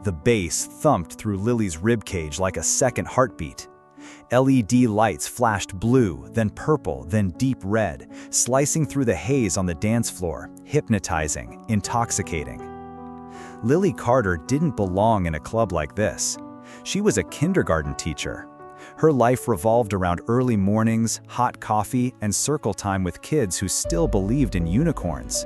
The bass thumped through Lily's ribcage like a second heartbeat. LED lights flashed blue, then purple, then deep red, slicing through the haze on the dance floor, hypnotizing, intoxicating. Lily Carter didn't belong in a club like this. She was a kindergarten teacher. Her life revolved around early mornings, hot coffee, and circle time with kids who still believed in unicorns.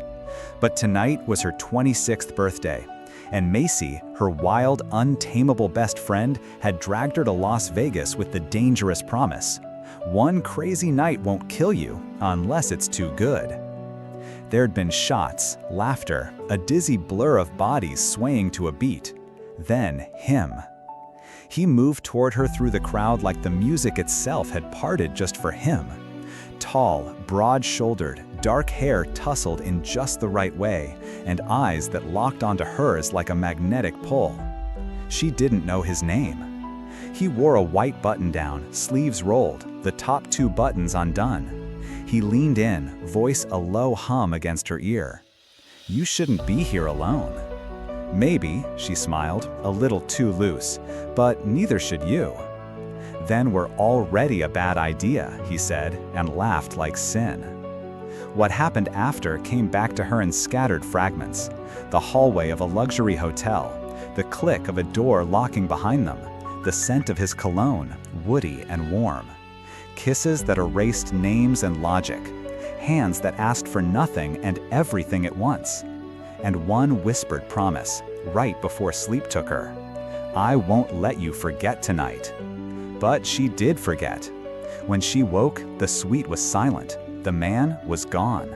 But tonight was her 26th birthday, and Macy, her wild, untamable best friend, had dragged her to Las Vegas with the dangerous promise: one crazy night won't kill you unless it's too good. There'd been shots, laughter, a dizzy blur of bodies swaying to a beat. Then him. He moved toward her through the crowd like the music itself had parted just for him. Tall, broad-shouldered, dark hair tousled in just the right way, and eyes that locked onto hers like a magnetic pull. She didn't know his name. He wore a white button-down, sleeves rolled, the top two buttons undone. He leaned in, voice a low hum against her ear. "You shouldn't be here alone." "Maybe," she smiled, a little too loose, "but neither should you." "Then we're already a bad idea," he said, and laughed like sin. What happened after came back to her in scattered fragments. The hallway of a luxury hotel, the click of a door locking behind them, the scent of his cologne, woody and warm. Kisses that erased names and logic, hands that asked for nothing and everything at once. And one whispered promise, right before sleep took her: "I won't let you forget tonight." But she did forget. When she woke, the suite was silent. The man was gone.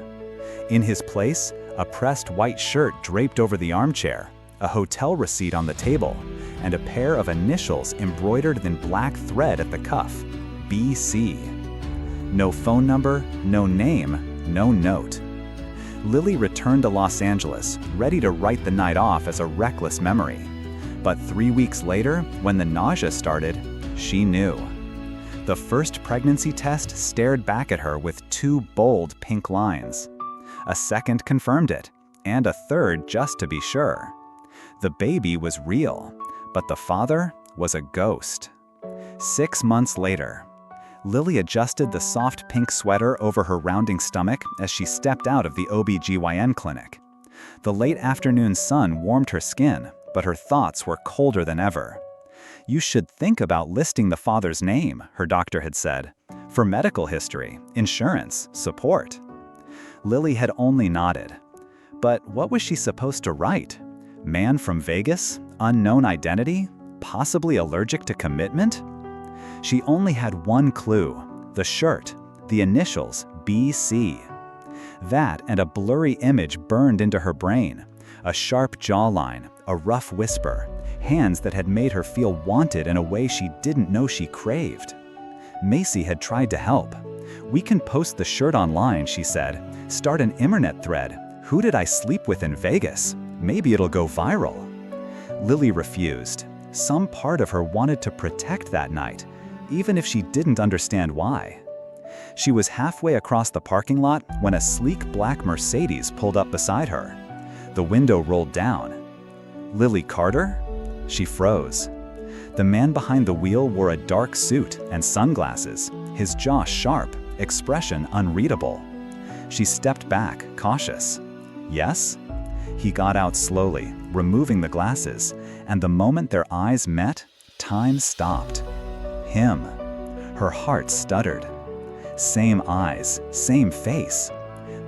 In his place, a pressed white shirt draped over the armchair, a hotel receipt on the table, and a pair of initials embroidered in black thread at the cuff: BC. No phone number, no name, no note. Lily returned to Los Angeles, ready to write the night off as a reckless memory. But 3 weeks later, when the nausea started, she knew. The first pregnancy test stared back at her with 2 bold pink lines. A second confirmed it, and a third just to be sure. The baby was real, but the father was a ghost. 6 months later, Lily adjusted the soft pink sweater over her rounding stomach as she stepped out of the OB/GYN clinic. The late afternoon sun warmed her skin, but her thoughts were colder than ever. "You should think about listing the father's name," her doctor had said, "for medical history, insurance, support." Lily had only nodded. But what was she supposed to write? Man from Vegas? Unknown identity? Possibly allergic to commitment? She only had one clue: the shirt, the initials BC. That and a blurry image burned into her brain, a sharp jawline, a rough whisper, hands that had made her feel wanted in a way she didn't know she craved. Macy had tried to help. "We can post the shirt online," she said. "Start an internet thread. Who did I sleep with in Vegas? Maybe it'll go viral." Lily refused. Some part of her wanted to protect that night, even if she didn't understand why. She was halfway across the parking lot when a sleek black Mercedes pulled up beside her. The window rolled down. "Lily Carter?" She froze. The man behind the wheel wore a dark suit and sunglasses, his jaw sharp, expression unreadable. She stepped back, cautious. "Yes?" He got out slowly, removing the glasses, and the moment their eyes met, time stopped. Him. Her heart stuttered. Same eyes, same face.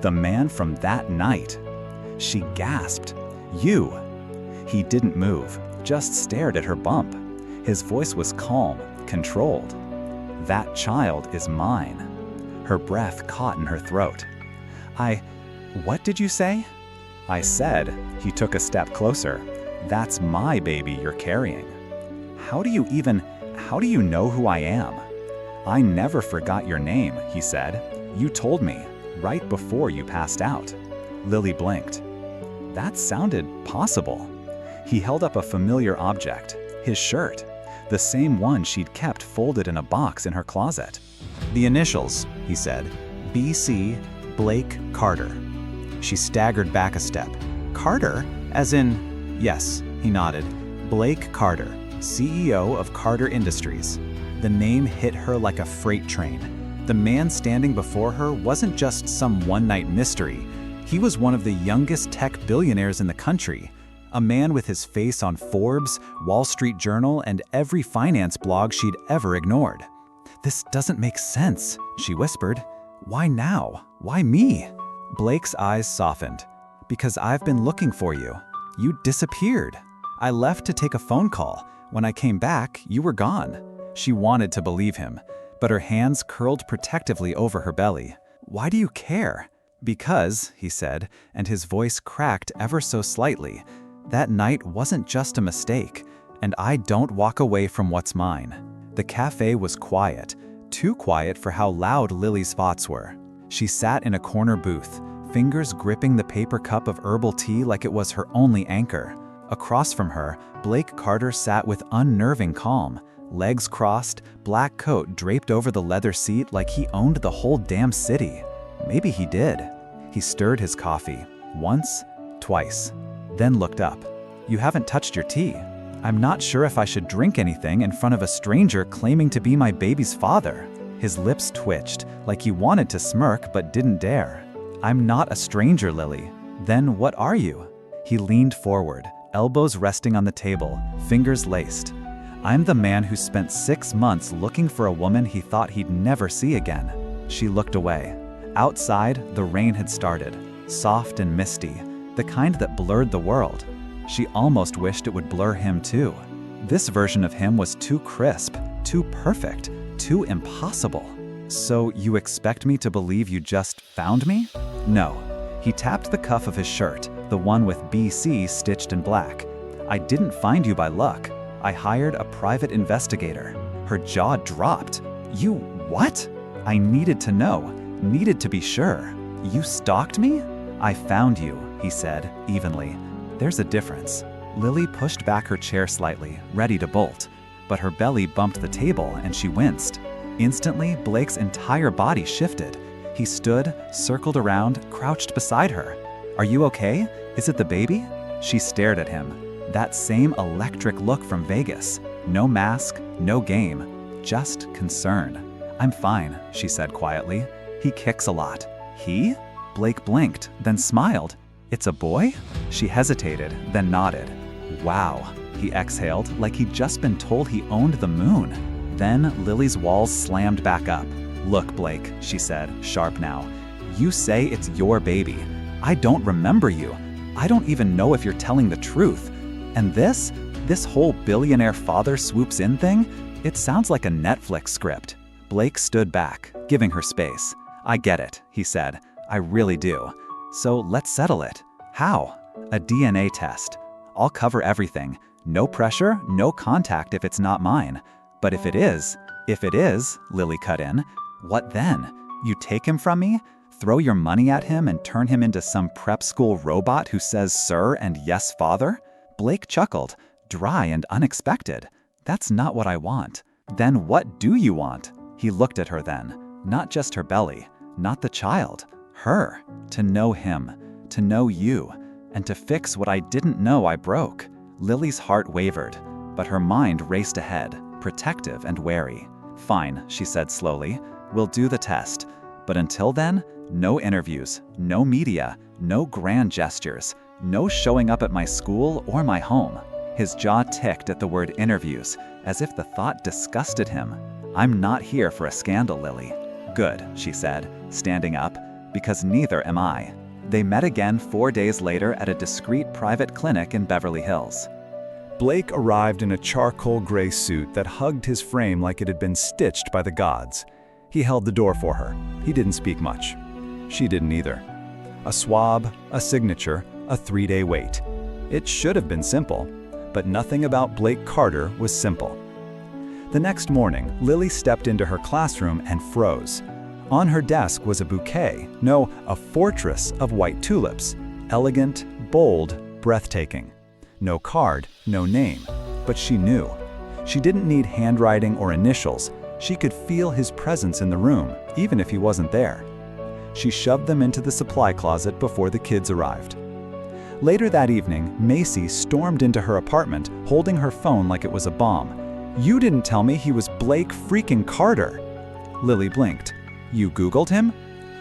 The man from that night. She gasped. "You!" He didn't move, just stared at her bump. His voice was calm, controlled. "That child is mine." Her breath caught in her throat. What did you say?" "I said," he took a step closer, "that's my baby you're carrying." How do you know who I am?" "I never forgot your name," he said. "You told me, right before you passed out." Lily blinked. That sounded possible. He held up a familiar object, his shirt, the same one she'd kept folded in a box in her closet. "The initials," he said. "BC, Blake Carter." She staggered back a step. "Carter? As in—" "Yes," he nodded. Blake Carter, CEO of Carter Industries. The name hit her like a freight train. The man standing before her wasn't just some one-night mystery. He was one of the youngest tech billionaires in the country, a man with his face on Forbes, Wall Street Journal, and every finance blog she'd ever ignored. "This doesn't make sense," she whispered. "Why now? Why me?" Blake's eyes softened. "Because I've been looking for you. You disappeared. I left to take a phone call. When I came back, you were gone." She wanted to believe him, but her hands curled protectively over her belly. "Why do you care?" "Because," he said, and his voice cracked ever so slightly, "that night wasn't just a mistake, and I don't walk away from what's mine." The cafe was quiet, too quiet for how loud Lily's thoughts were. She sat in a corner booth, fingers gripping the paper cup of herbal tea like it was her only anchor. Across from her, Blake Carter sat with unnerving calm, legs crossed, black coat draped over the leather seat like he owned the whole damn city. Maybe he did. He stirred his coffee, once, twice, then looked up. "You haven't touched your tea. I'm not sure if I should drink anything in front of a stranger claiming to be my baby's father." His lips twitched, like he wanted to smirk but didn't dare. "I'm not a stranger, Lily. Then what are you?" He leaned forward, elbows resting on the table, fingers laced. "I'm the man who spent 6 months looking for a woman he thought he'd never see again." She looked away. Outside, the rain had started, soft and misty, the kind that blurred the world. She almost wished it would blur him too. This version of him was too crisp, too perfect, too impossible. "So you expect me to believe you just found me?" "No." He tapped the cuff of his shirt, the one with BC stitched in black. "I didn't find you by luck. I hired a private investigator." Her jaw dropped. "You what?" "I needed to know, needed to be sure." "You stalked me?" "I found you," he said, evenly. "There's a difference." Lily pushed back her chair slightly, ready to bolt, but her belly bumped the table and she winced. Instantly, Blake's entire body shifted. He stood, circled around, crouched beside her. "Are you okay? Is it the baby?" She stared at him. That same electric look from Vegas. No mask, no game, just concern. "I'm fine," she said quietly. "He kicks a lot." "He?" Blake blinked, then smiled. "It's a boy?" She hesitated, then nodded. "Wow," he exhaled, like he'd just been told he owned the moon. Then Lily's walls slammed back up. "Look, Blake," she said, sharp now. "You say it's your baby. I don't remember you. I don't even know if you're telling the truth. And this whole billionaire father swoops in thing, it sounds like a Netflix script." Blake stood back, giving her space. "I get it," he said. "I really do. So let's settle it." "How?" "A DNA test. I'll cover everything. No pressure, no contact if it's not mine. But if it is, Lily cut in, what then? You take him from me? Throw your money at him and turn him into some prep school robot who says sir and yes, father?" Blake chuckled, dry and unexpected. "That's not what I want." "Then what do you want?" He looked at her then. Not just her belly, not the child. Her. To know him, to know you, and to fix what I didn't know I broke. Lily's heart wavered, but her mind raced ahead, protective and wary. "Fine," she said slowly. "We'll do the test. But until then, no interviews, no media, no grand gestures, no showing up at my school or my home." His jaw ticked at the word interviews, as if the thought disgusted him. "I'm not here for a scandal, Lily." "Good," she said, standing up, "because neither am I." They met again 4 days later at a discreet private clinic in Beverly Hills. Blake arrived in a charcoal gray suit that hugged his frame like it had been stitched by the gods. He held the door for her. He didn't speak much. She didn't either. A swab, a signature, a 3-day wait. It should have been simple, but nothing about Blake Carter was simple. The next morning, Lily stepped into her classroom and froze. On her desk was a bouquet, no, a fortress of white tulips. Elegant, bold, breathtaking. No card, no name, but she knew. She didn't need handwriting or initials. She could feel his presence in the room, even if he wasn't there. She shoved them into the supply closet before the kids arrived. Later that evening, Macy stormed into her apartment, holding her phone like it was a bomb. "You didn't tell me he was Blake freaking Carter." Lily blinked. "You Googled him?"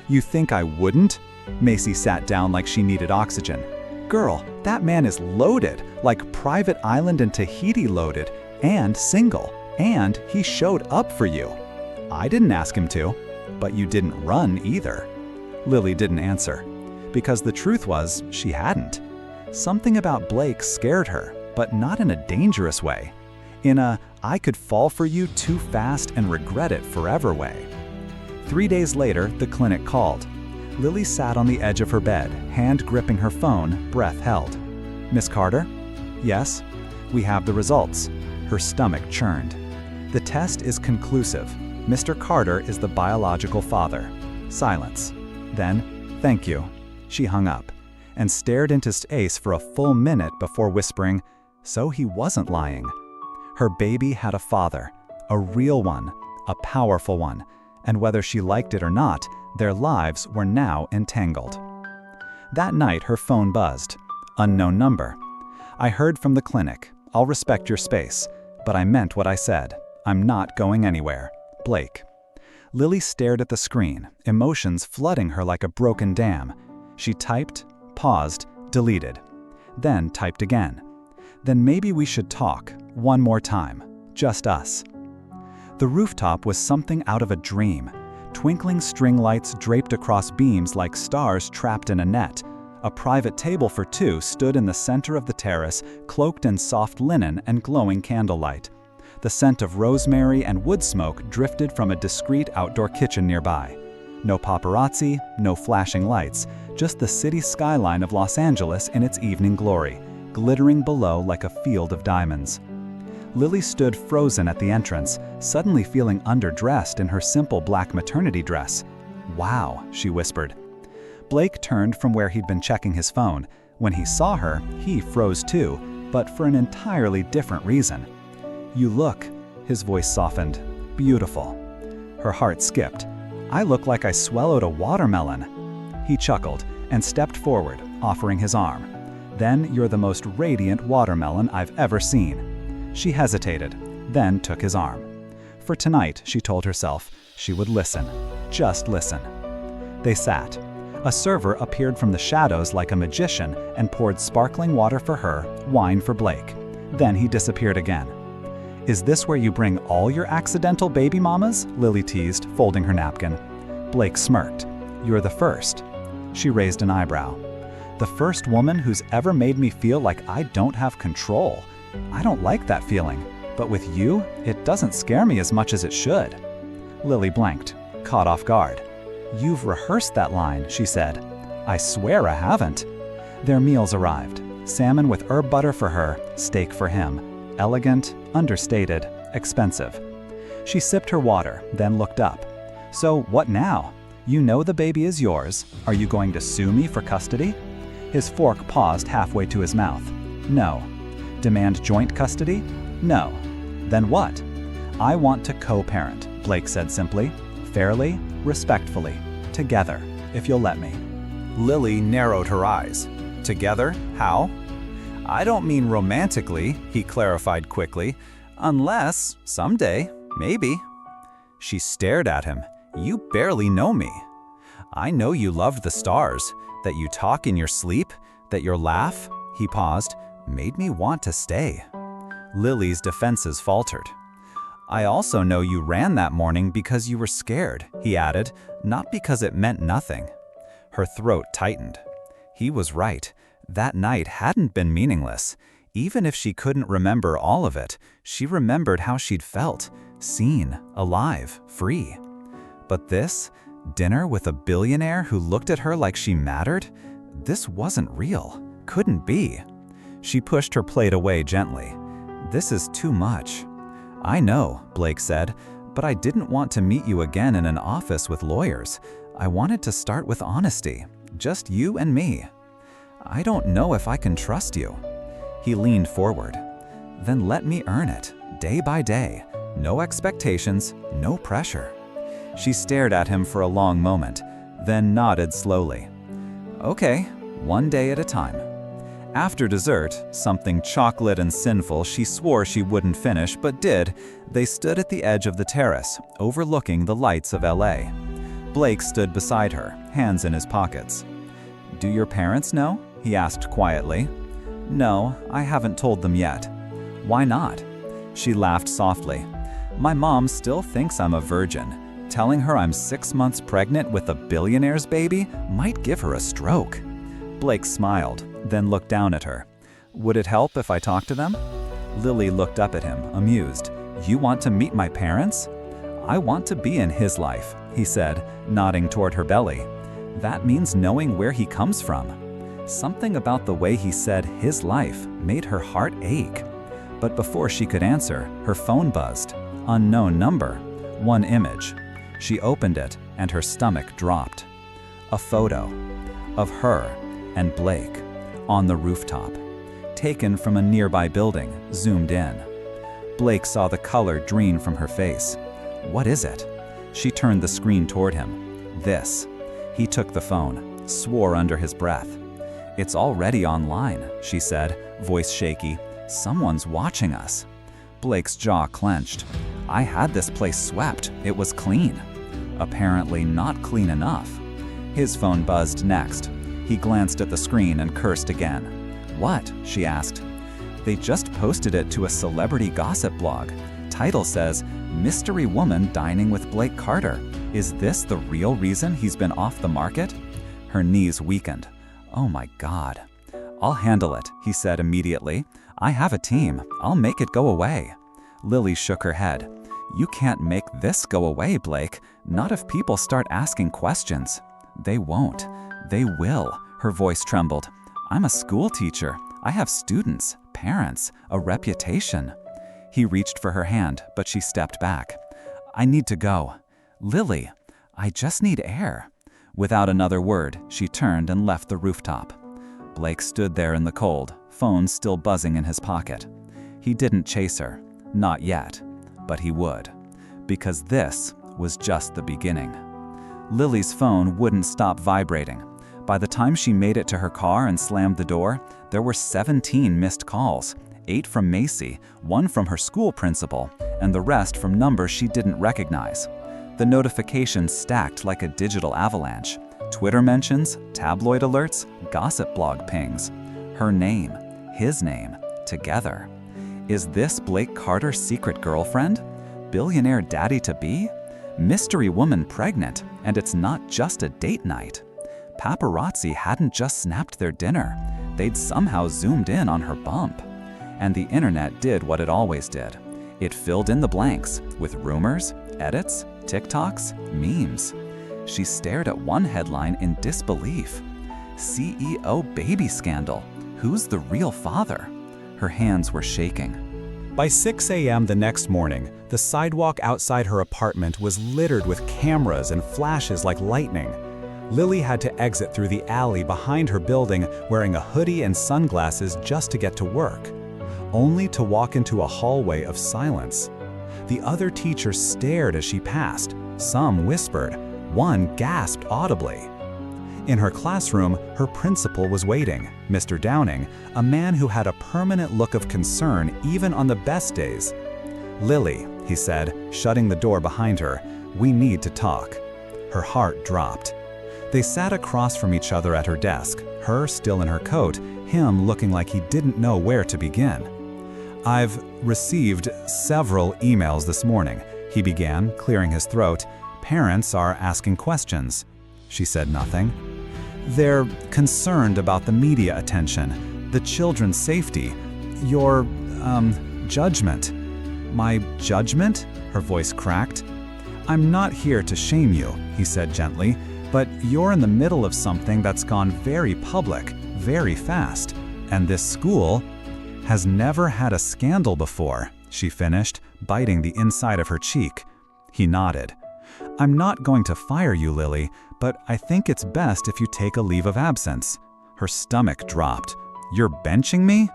"You think I wouldn't?" Macy sat down like she needed oxygen. "Girl, that man is loaded, like Private Island in Tahiti loaded, and single, and he showed up for you." "I didn't ask him to." "But you didn't run either." Lily didn't answer, because the truth was she hadn't. Something about Blake scared her, but not in a dangerous way. In a "I could fall for you too fast and regret it forever" way. 3 days later, the clinic called. Lily sat on the edge of her bed, hand gripping her phone, breath held. "Miss Carter?" "Yes." "We have the results." Her stomach churned. "The test is conclusive. Mr. Carter is the biological father." Silence. Then, "Thank you." She hung up and stared into space for a full minute before whispering, "So he wasn't lying." Her baby had a father, a real one, a powerful one, and whether she liked it or not, their lives were now entangled. That night, her phone buzzed. Unknown number. "I heard from the clinic. I'll respect your space, but I meant what I said. I'm not going anywhere. Blake." Lily stared at the screen, emotions flooding her like a broken dam. She typed, paused, deleted, then typed again. "Then maybe we should talk, one more time, just us." The rooftop was something out of a dream. Twinkling string lights draped across beams like stars trapped in a net. A private table for two stood in the center of the terrace, cloaked in soft linen and glowing candlelight. The scent of rosemary and wood smoke drifted from a discreet outdoor kitchen nearby. No paparazzi, no flashing lights, just the city skyline of Los Angeles in its evening glory, glittering below like a field of diamonds. Lily stood frozen at the entrance, suddenly feeling underdressed in her simple black maternity dress. "Wow," she whispered. Blake turned from where he'd been checking his phone. When he saw her, he froze too, but for an entirely different reason. "You look," his voice softened, "beautiful." Her heart skipped. "I look like I swallowed a watermelon." He chuckled and stepped forward, offering his arm. "Then you're the most radiant watermelon I've ever seen." She hesitated, then took his arm. For tonight, she told herself, she would listen. Just listen. They sat. A server appeared from the shadows like a magician and poured sparkling water for her, wine for Blake. Then he disappeared again. "Is this where you bring all your accidental baby mamas?" Lily teased, folding her napkin. Blake smirked. "You're the first." She raised an eyebrow. "The first woman who's ever made me feel like I don't have control. I don't like that feeling, but with you, it doesn't scare me as much as it should." Lily blanked, caught off guard. "You've rehearsed that line," she said. "I swear I haven't." Their meals arrived. Salmon with herb butter for her, steak for him. Elegant, understated, expensive. She sipped her water, then looked up. "So what now? You know the baby is yours. Are you going to sue me for custody?" His fork paused halfway to his mouth. "No." "Demand joint custody?" "No." "Then what?" "I want to co-parent," Blake said simply. "Fairly, respectfully, together, if you'll let me." Lily narrowed her eyes. "Together? How?" "I don't mean romantically," he clarified quickly. "Unless, someday, maybe." She stared at him. "You barely know me." "I know you loved the stars, that you talk in your sleep, that your laugh," he paused, "made me want to stay." Lily's defenses faltered. "I also know you ran that morning because you were scared," he added, "not because it meant nothing." Her throat tightened. He was right. That night hadn't been meaningless. Even if she couldn't remember all of it, she remembered how she'd felt, seen, alive, free. But this, dinner with a billionaire who looked at her like she mattered, this wasn't real, couldn't be. She pushed her plate away gently. "This is too much." "I know," Blake said, "but I didn't want to meet you again in an office with lawyers. I wanted to start with honesty, just you and me. I don't know if I can trust you." He leaned forward. "Then let me earn it, day by day. No expectations, no pressure." She stared at him for a long moment, then nodded slowly. "Okay, one day at a time." After dessert, something chocolate and sinful she swore she wouldn't finish but did, they stood at the edge of the terrace, overlooking the lights of LA. Blake stood beside her, hands in his pockets. "Do your parents know?" he asked quietly. "No, I haven't told them yet." "Why not?" She laughed softly. "My mom still thinks I'm a virgin. Telling her I'm 6 months pregnant with a billionaire's baby might give her a stroke." Blake smiled, then looked down at her. "Would it help if I talked to them?" Lily looked up at him, amused. "You want to meet my parents?" "I want to be in his life," he said, nodding toward her belly. "That means knowing where he comes from." Something about the way he said his life made her heart ache. But before she could answer, her phone buzzed. Unknown number. One image. She opened it, and her stomach dropped. A photo of her and Blake on the rooftop, taken from a nearby building, zoomed in. Blake saw the color drain from her face. "What is it?" She turned the screen toward him. "This." He took the phone, swore under his breath. "It's already online," she said, voice shaky. "Someone's watching us." Blake's jaw clenched. "I had this place swept. It was clean." Apparently not clean enough. His phone buzzed next. He glanced at the screen and cursed again. "What?" she asked. "They just posted it to a celebrity gossip blog. Title says, 'Mystery Woman Dining with Blake Carter.' Is this the real reason he's been off the market?" Her knees weakened. "Oh my God." "I'll handle it," he said immediately. "I have a team. I'll make it go away." Lily shook her head. "You can't make this go away, Blake. Not if people start asking questions." "They won't. They will." Her voice trembled. "I'm a school teacher. I have students, parents, a reputation." He reached for her hand, but she stepped back. "I need to go." "Lily, I just need air." Without another word, she turned and left the rooftop. Blake stood there in the cold, phone still buzzing in his pocket. He didn't chase her. Not yet. But he would. Because this was just the beginning. Lily's phone wouldn't stop vibrating. By the time she made it to her car and slammed the door, there were 17 missed calls, 8 from Macy, 1 from her school principal, and the rest from numbers she didn't recognize. The notifications stacked like a digital avalanche. Twitter mentions, tabloid alerts, gossip blog pings. Her name, his name, together. Is this Blake Carter's secret girlfriend? Billionaire daddy-to-be? Mystery woman pregnant, and it's not just a date night. Paparazzi hadn't just snapped their dinner. They'd somehow zoomed in on her bump. And the internet did what it always did. It filled in the blanks with rumors, edits, TikToks, memes. She stared at one headline in disbelief. CEO baby scandal. Who's the real father? Her hands were shaking. By 6 a.m. the next morning, the sidewalk outside her apartment was littered with cameras and flashes like lightning. Lily had to exit through the alley behind her building wearing a hoodie and sunglasses just to get to work, only to walk into a hallway of silence. The other teachers stared as she passed. Some whispered. One gasped audibly. In her classroom, her principal was waiting, Mr. Downing, a man who had a permanent look of concern even on the best days. "Lily," he said, shutting the door behind her, "we need to talk." Her heart dropped. They sat across from each other at her desk, her still in her coat, him looking like he didn't know where to begin. "I've received several emails this morning," he began, clearing his throat. "Parents are asking questions." She said nothing. "They're concerned about the media attention, the children's safety, your, judgment." "My judgment?" Her voice cracked. "I'm not here to shame you," he said gently, "but you're in the middle of something that's gone very public, very fast, and this school has never had a scandal before," she finished, biting the inside of her cheek. He nodded. "I'm not going to fire you, Lily, but I think it's best if you take a leave of absence." Her stomach dropped. "You're benching me?"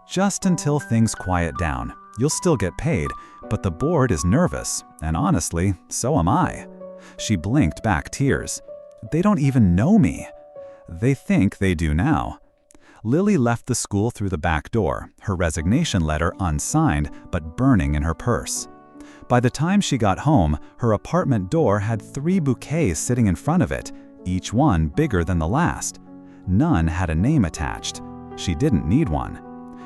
"Just until things quiet down. You'll still get paid, but the board is nervous, and honestly, so am I." She blinked back tears. "They don't even know me." "They think they do now." Lily left the school through the back door, her resignation letter unsigned but burning in her purse. By the time she got home, her apartment door had 3 bouquets sitting in front of it, each one bigger than the last. None had a name attached. She didn't need one.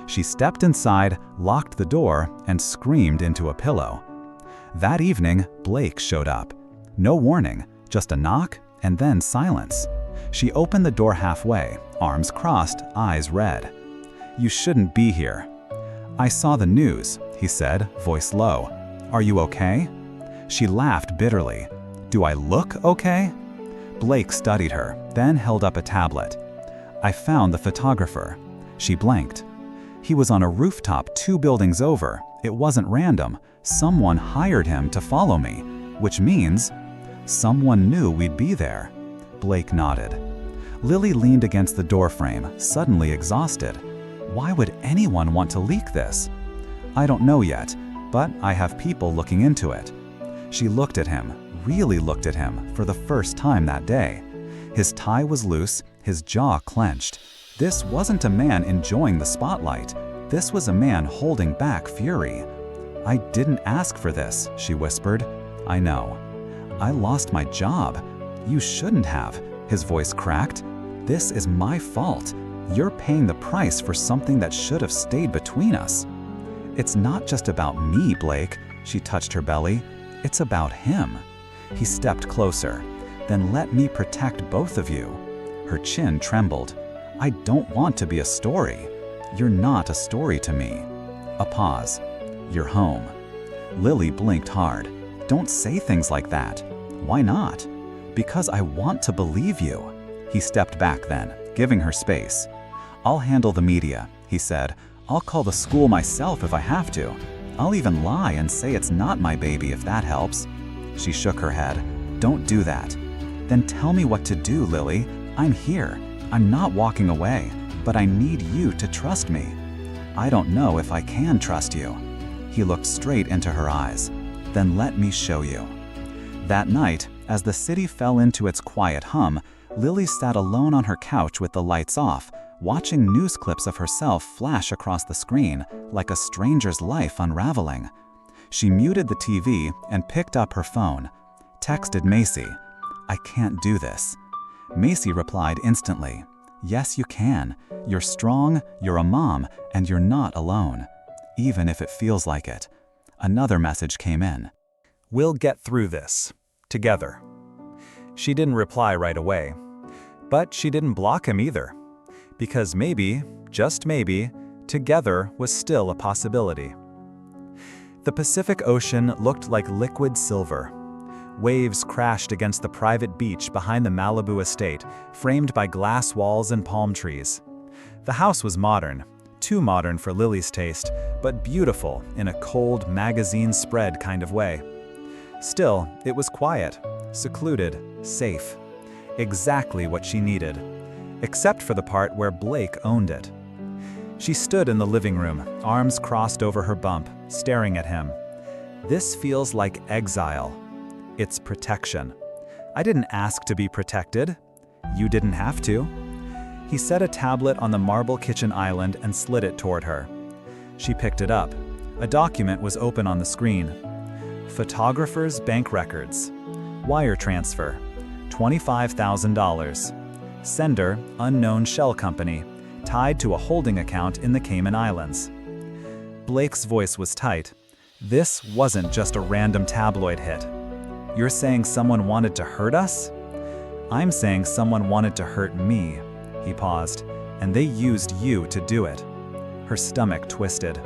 She stepped inside, locked the door, and screamed into a pillow. That evening, Blake showed up. No warning, just a knock, and then silence. She opened the door halfway, arms crossed, eyes red. "You shouldn't be here." "I saw the news," he said, voice low. "Are you okay?" She laughed bitterly. "Do I look okay?" Blake studied her, then held up a tablet. "I found the photographer." She blanked. "He was on a rooftop 2 buildings over. It wasn't random. Someone hired him to follow me, which means someone knew we'd be there." Blake nodded. Lily leaned against the doorframe, suddenly exhausted. Why would anyone want to leak this? "I don't know yet, but I have people looking into it." She looked at him, really looked at him, for the first time that day. His tie was loose, his jaw clenched. This wasn't a man enjoying the spotlight. This was a man holding back fury. "I didn't ask for this," she whispered. "I know." "I lost my job." "You shouldn't have." His voice cracked. "This is my fault. You're paying the price for something that should have stayed between us." "It's not just about me, Blake." She touched her belly. "It's about him." He stepped closer. "Then let me protect both of you." Her chin trembled. "I don't want to be a story." "You're not a story to me." A pause. "You're home." Lily blinked hard. "Don't say things like that." "Why not?" "Because I want to believe you." He stepped back then, giving her space. "I'll handle the media," he said. "I'll call the school myself if I have to. I'll even lie and say it's not my baby if that helps." She shook her head. "Don't do that." "Then tell me what to do, Lily. I'm here. I'm not walking away, but I need you to trust me." "I don't know if I can trust you." He looked straight into her eyes. "Then let me show you." That night, as the city fell into its quiet hum, Lily sat alone on her couch with the lights off, watching news clips of herself flash across the screen, like a stranger's life unraveling. She muted the TV and picked up her phone. Texted Macy, "I can't do this." Macy replied instantly, "Yes, you can. You're strong, you're a mom, and you're not alone. Even if it feels like it." Another message came in. "We'll get through this. Together." She didn't reply right away. But she didn't block him either. Because maybe, just maybe, together was still a possibility. The Pacific Ocean looked like liquid silver. Waves crashed against the private beach behind the Malibu estate, framed by glass walls and palm trees. The house was modern, too modern for Lily's taste, but beautiful in a cold, magazine-spread kind of way. Still, it was quiet, secluded, safe. Exactly what she needed, except for the part where Blake owned it. She stood in the living room, arms crossed over her bump, staring at him. "This feels like exile. It's protection. I didn't ask to be protected. You didn't have to." He set a tablet on the marble kitchen island and slid it toward her. She picked it up. A document was open on the screen. Photographer's bank records. Wire transfer. $25,000. Sender, unknown shell company, tied to a holding account in the Cayman Islands. Blake's voice was tight. "This wasn't just a random tabloid hit. You're saying someone wanted to hurt us?" "I'm saying someone wanted to hurt me." He paused. "And they used you to do it." Her stomach twisted.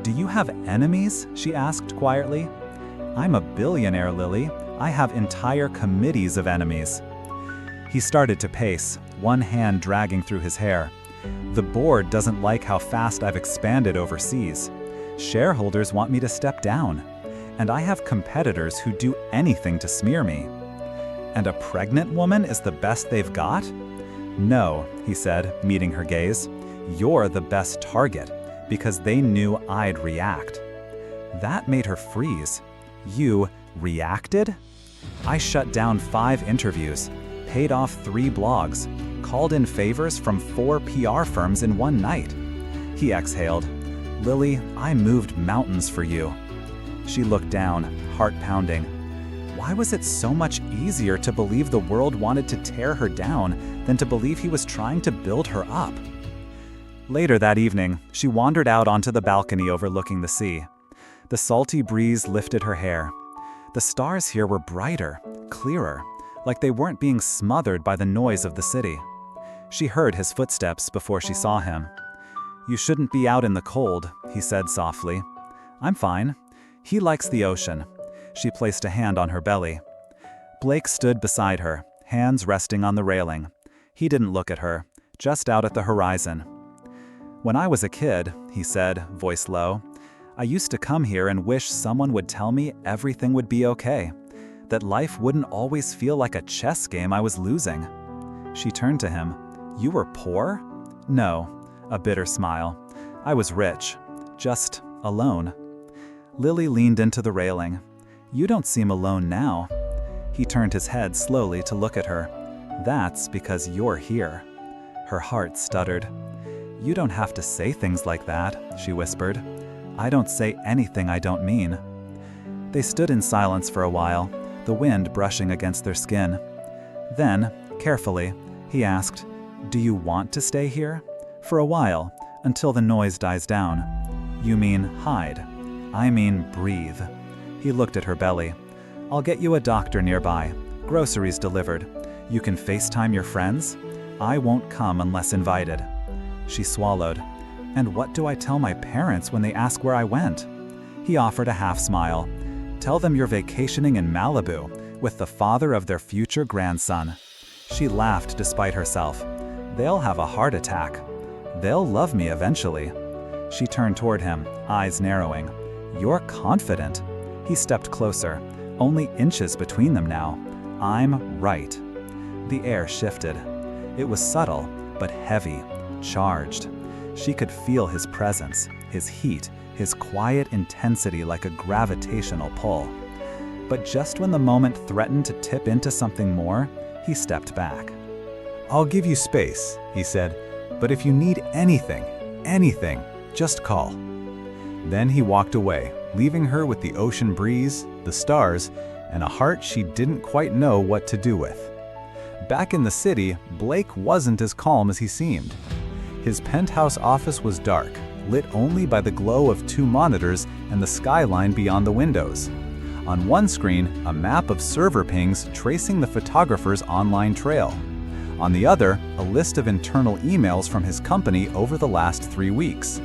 "Do you have enemies?" she asked quietly. "I'm a billionaire, Lily. I have entire committees of enemies." He started to pace, one hand dragging through his hair. "The board doesn't like how fast I've expanded overseas. Shareholders want me to step down. And I have competitors who do anything to smear me." "And a pregnant woman is the best they've got?" "No," he said, meeting her gaze. "You're the best target, because they knew I'd react." That made her freeze. "You reacted?" "I shut down 5 interviews, paid off 3 blogs, called in favors from 4 PR firms in one night. He exhaled. Lily, I moved mountains for you. She looked down, heart pounding. Why was it so much easier to believe the world wanted to tear her down than to believe he was trying to build her up? Later that evening, she wandered out onto the balcony overlooking the sea. The salty breeze lifted her hair. The stars here were brighter, clearer, like they weren't being smothered by the noise of the city. She heard his footsteps before she saw him. You shouldn't be out in the cold, he said softly. I'm fine. He likes the ocean. She placed a hand on her belly. Blake stood beside her, hands resting on the railing. He didn't look at her, just out at the horizon. When I was a kid, he said, voice low, I used to come here and wish someone would tell me everything would be okay, that life wouldn't always feel like a chess game I was losing. She turned to him. You were poor? No, a bitter smile. I was rich, just alone. Lily leaned into the railing. You don't seem alone now. He turned his head slowly to look at her. That's because you're here. Her heart stuttered. You don't have to say things like that, she whispered. I don't say anything I don't mean. They stood in silence for a while, the wind brushing against their skin. Then, carefully, he asked, Do you want to stay here? For a while, until the noise dies down. You mean hide. I mean breathe. He looked at her belly. I'll get you a doctor nearby. Groceries delivered. You can FaceTime your friends. I won't come unless invited. She swallowed. And what do I tell my parents when they ask where I went? He offered a half smile. Tell them you're vacationing in Malibu with the father of their future grandson. She laughed despite herself. They'll have a heart attack. They'll love me eventually. She turned toward him, eyes narrowing. You're confident. He stepped closer, only inches between them now. I'm right. The air shifted. It was subtle, but heavy, charged. She could feel his presence, his heat, his quiet intensity like a gravitational pull. But just when the moment threatened to tip into something more, he stepped back. I'll give you space, he said, but if you need anything, just call. Then he walked away, leaving her with the ocean breeze, the stars, and a heart she didn't quite know what to do with. Back in the city, Blake wasn't as calm as he seemed. His penthouse office was dark, lit only by the glow of 2 monitors and the skyline beyond the windows. On one screen, a map of server pings tracing the photographer's online trail. On the other, a list of internal emails from his company over the last 3 weeks.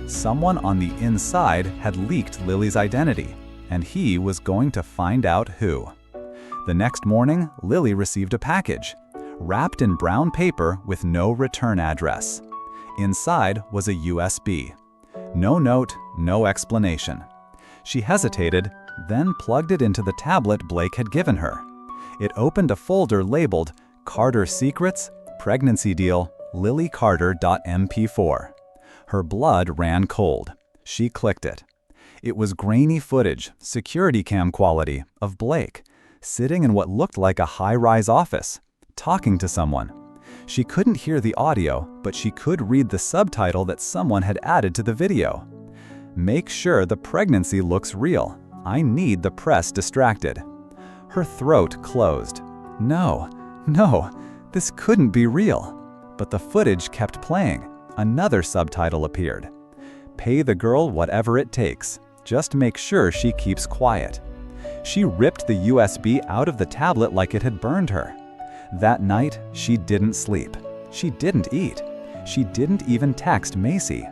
Someone on the inside had leaked Lily's identity, and he was going to find out who. The next morning, Lily received a package, wrapped in brown paper with no return address. Inside was a USB. No note, no explanation. She hesitated, then plugged it into the tablet Blake had given her. It opened a folder labeled Carter Secrets, Pregnancy Deal, lilycarter.mp4. Her blood ran cold. She clicked it. It was grainy footage, security cam quality, of Blake, sitting in what looked like a high-rise office, talking to someone. She couldn't hear the audio, but she could read the subtitle that someone had added to the video. Make sure the pregnancy looks real. I need the press distracted. Her throat closed. No, this couldn't be real. But the footage kept playing. Another subtitle appeared. Pay the girl whatever it takes. Just make sure she keeps quiet. She ripped the USB out of the tablet like it had burned her. That night, she didn't sleep. She didn't eat. She didn't even text Macy.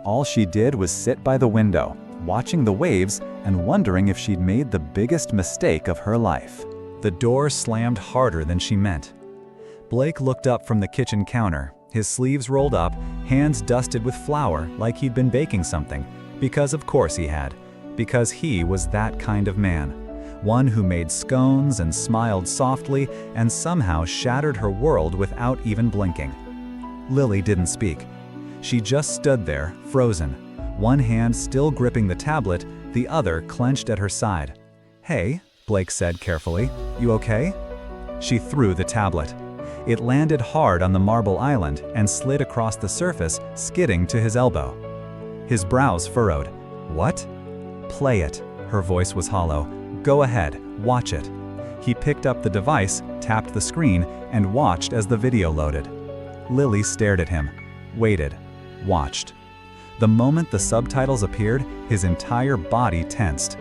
All she did was sit by the window, watching the waves and wondering if she'd made the biggest mistake of her life. The door slammed harder than she meant. Blake looked up from the kitchen counter, his sleeves rolled up, hands dusted with flour like he'd been baking something, because of course he had, because he was that kind of man. One who made scones and smiled softly and somehow shattered her world without even blinking. Lily didn't speak. She just stood there, frozen, one hand still gripping the tablet, the other clenched at her side. Hey, Blake said carefully, you okay? She threw the tablet. It landed hard on the marble island and slid across the surface, skidding to his elbow. His brows furrowed. "What?" "Play it." Her voice was hollow. "Go ahead, watch it." He picked up the device, tapped the screen, and watched as the video loaded. Lily stared at him, waited, watched. The moment the subtitles appeared, his entire body tensed.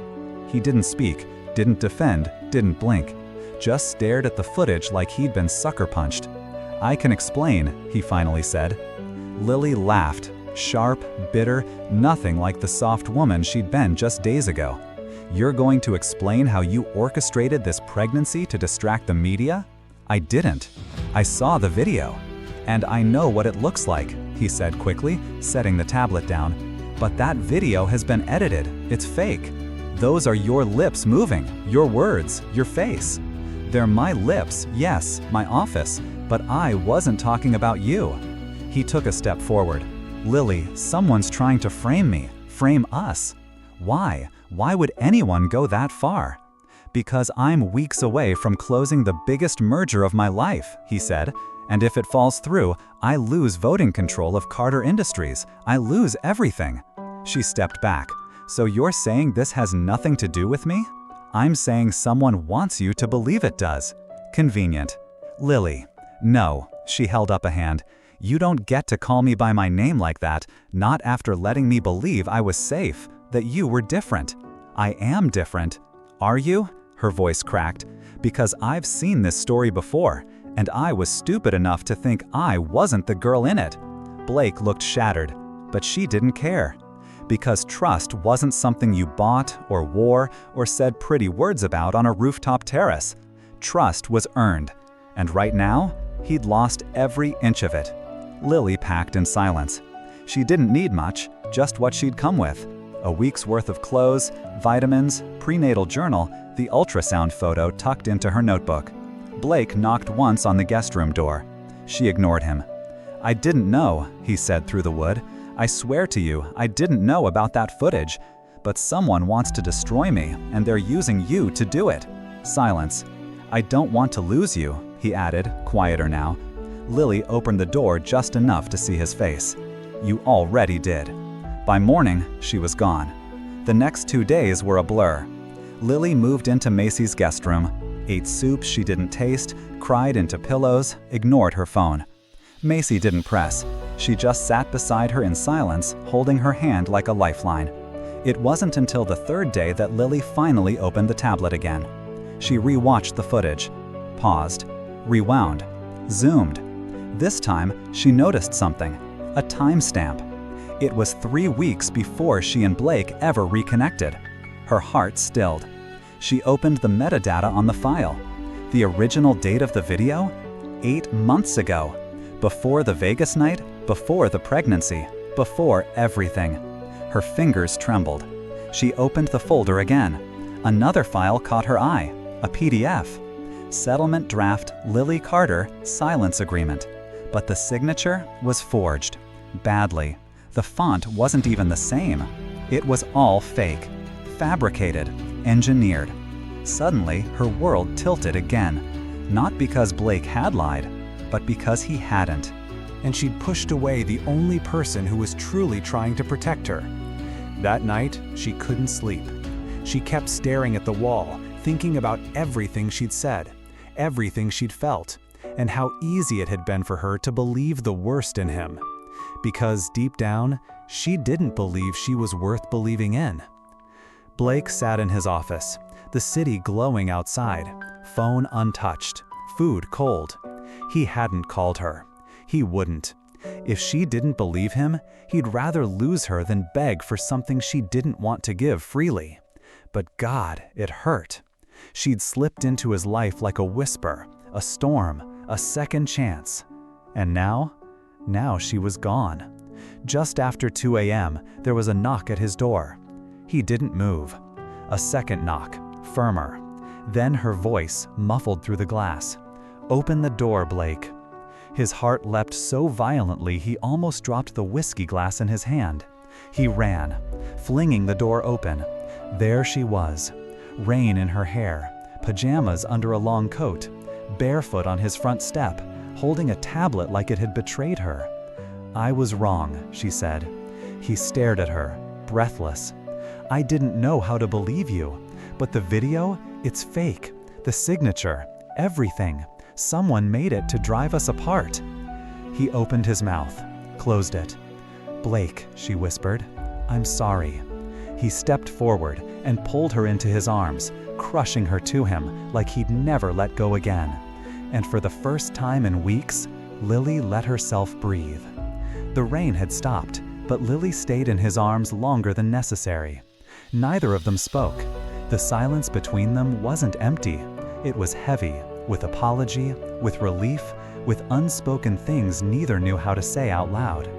He didn't speak, didn't defend, didn't blink. Just stared at the footage like he'd been sucker punched. "I can explain," he finally said. Lily laughed, sharp, bitter, nothing like the soft woman she'd been just days ago. "You're going to explain how you orchestrated this pregnancy to distract the media?" "I didn't. I saw the video. And I know what it looks like," he said quickly, setting the tablet down. "But that video has been edited. It's fake. Those are your lips moving, your words, your face. They're my lips, yes, my office, but I wasn't talking about you." He took a step forward. "Lily, someone's trying to frame me, frame us. Why? Why would anyone go that far?" "Because I'm weeks away from closing the biggest merger of my life," he said. "And if it falls through, I lose voting control of Carter Industries. I lose everything." She stepped back. "So you're saying this has nothing to do with me?" "I'm saying someone wants you to believe it does." "Convenient." "Lily." "No." She held up a hand. "You don't get to call me by my name like that, not after letting me believe I was safe, that you were different." "I am different." "Are you?" Her voice cracked. "Because I've seen this story before, and I was stupid enough to think I wasn't the girl in it." Blake looked shattered, but she didn't care. "Because trust wasn't something you bought or wore or said pretty words about on a rooftop terrace. Trust was earned. And right now, he'd lost every inch of it." Lily packed in silence. She didn't need much, just what she'd come with. A week's worth of clothes, vitamins, prenatal journal, the ultrasound photo tucked into her notebook. Blake knocked once on the guest room door. She ignored him. "I didn't know," he said through the wood. "I swear to you, I didn't know about that footage. But someone wants to destroy me, and they're using you to do it." Silence. "I don't want to lose you," he added, quieter now. Lily opened the door just enough to see his face. "You already did." By morning, she was gone. The next 2 days were a blur. Lily moved into Macy's guest room, ate soup she didn't taste, cried into pillows, ignored her phone. Macy didn't press. She just sat beside her in silence, holding her hand like a lifeline. It wasn't until the 3rd day that Lily finally opened the tablet again. She re-watched the footage, paused, rewound, zoomed. This time, she noticed something, a timestamp. It was 3 weeks before she and Blake ever reconnected. Her heart stilled. She opened the metadata on the file. The original date of the video? 8 months ago. Before the Vegas night, before the pregnancy, before everything. Her fingers trembled. She opened the folder again. Another file caught her eye, a PDF. Settlement draft Lily Carter silence agreement. But the signature was forged. Badly. The font wasn't even the same. It was all fake. Fabricated. Engineered. Suddenly, her world tilted again. Not because Blake had lied, but because he hadn't. And she'd pushed away the only person who was truly trying to protect her. That night, she couldn't sleep. She kept staring at the wall, thinking about everything she'd said, everything she'd felt, and how easy it had been for her to believe the worst in him. Because deep down, she didn't believe she was worth believing in. Blake sat in his office, the city glowing outside, phone untouched, food cold. He hadn't called her. He wouldn't. If she didn't believe him, he'd rather lose her than beg for something she didn't want to give freely. But God, it hurt. She'd slipped into his life like a whisper, a storm, a second chance. And now she was gone. Just after 2 a.m., there was a knock at his door. He didn't move. A second knock, firmer. Then her voice, muffled through the glass. "Open the door, Blake." His heart leapt so violently he almost dropped the whiskey glass in his hand. He ran, flinging the door open. There she was, rain in her hair, pajamas under a long coat, barefoot on his front step, holding a tablet like it had betrayed her. "I was wrong," she said. He stared at her, breathless. "I didn't know how to believe you. But the video, it's fake. The signature, everything. Someone made it to drive us apart." He opened his mouth, closed it. "Blake," she whispered, "I'm sorry." He stepped forward and pulled her into his arms, crushing her to him like he'd never let go again. And for the first time in weeks, Lily let herself breathe. The rain had stopped, but Lily stayed in his arms longer than necessary. Neither of them spoke. The silence between them wasn't empty. It was heavy, with apology, with relief, with unspoken things neither knew how to say out loud.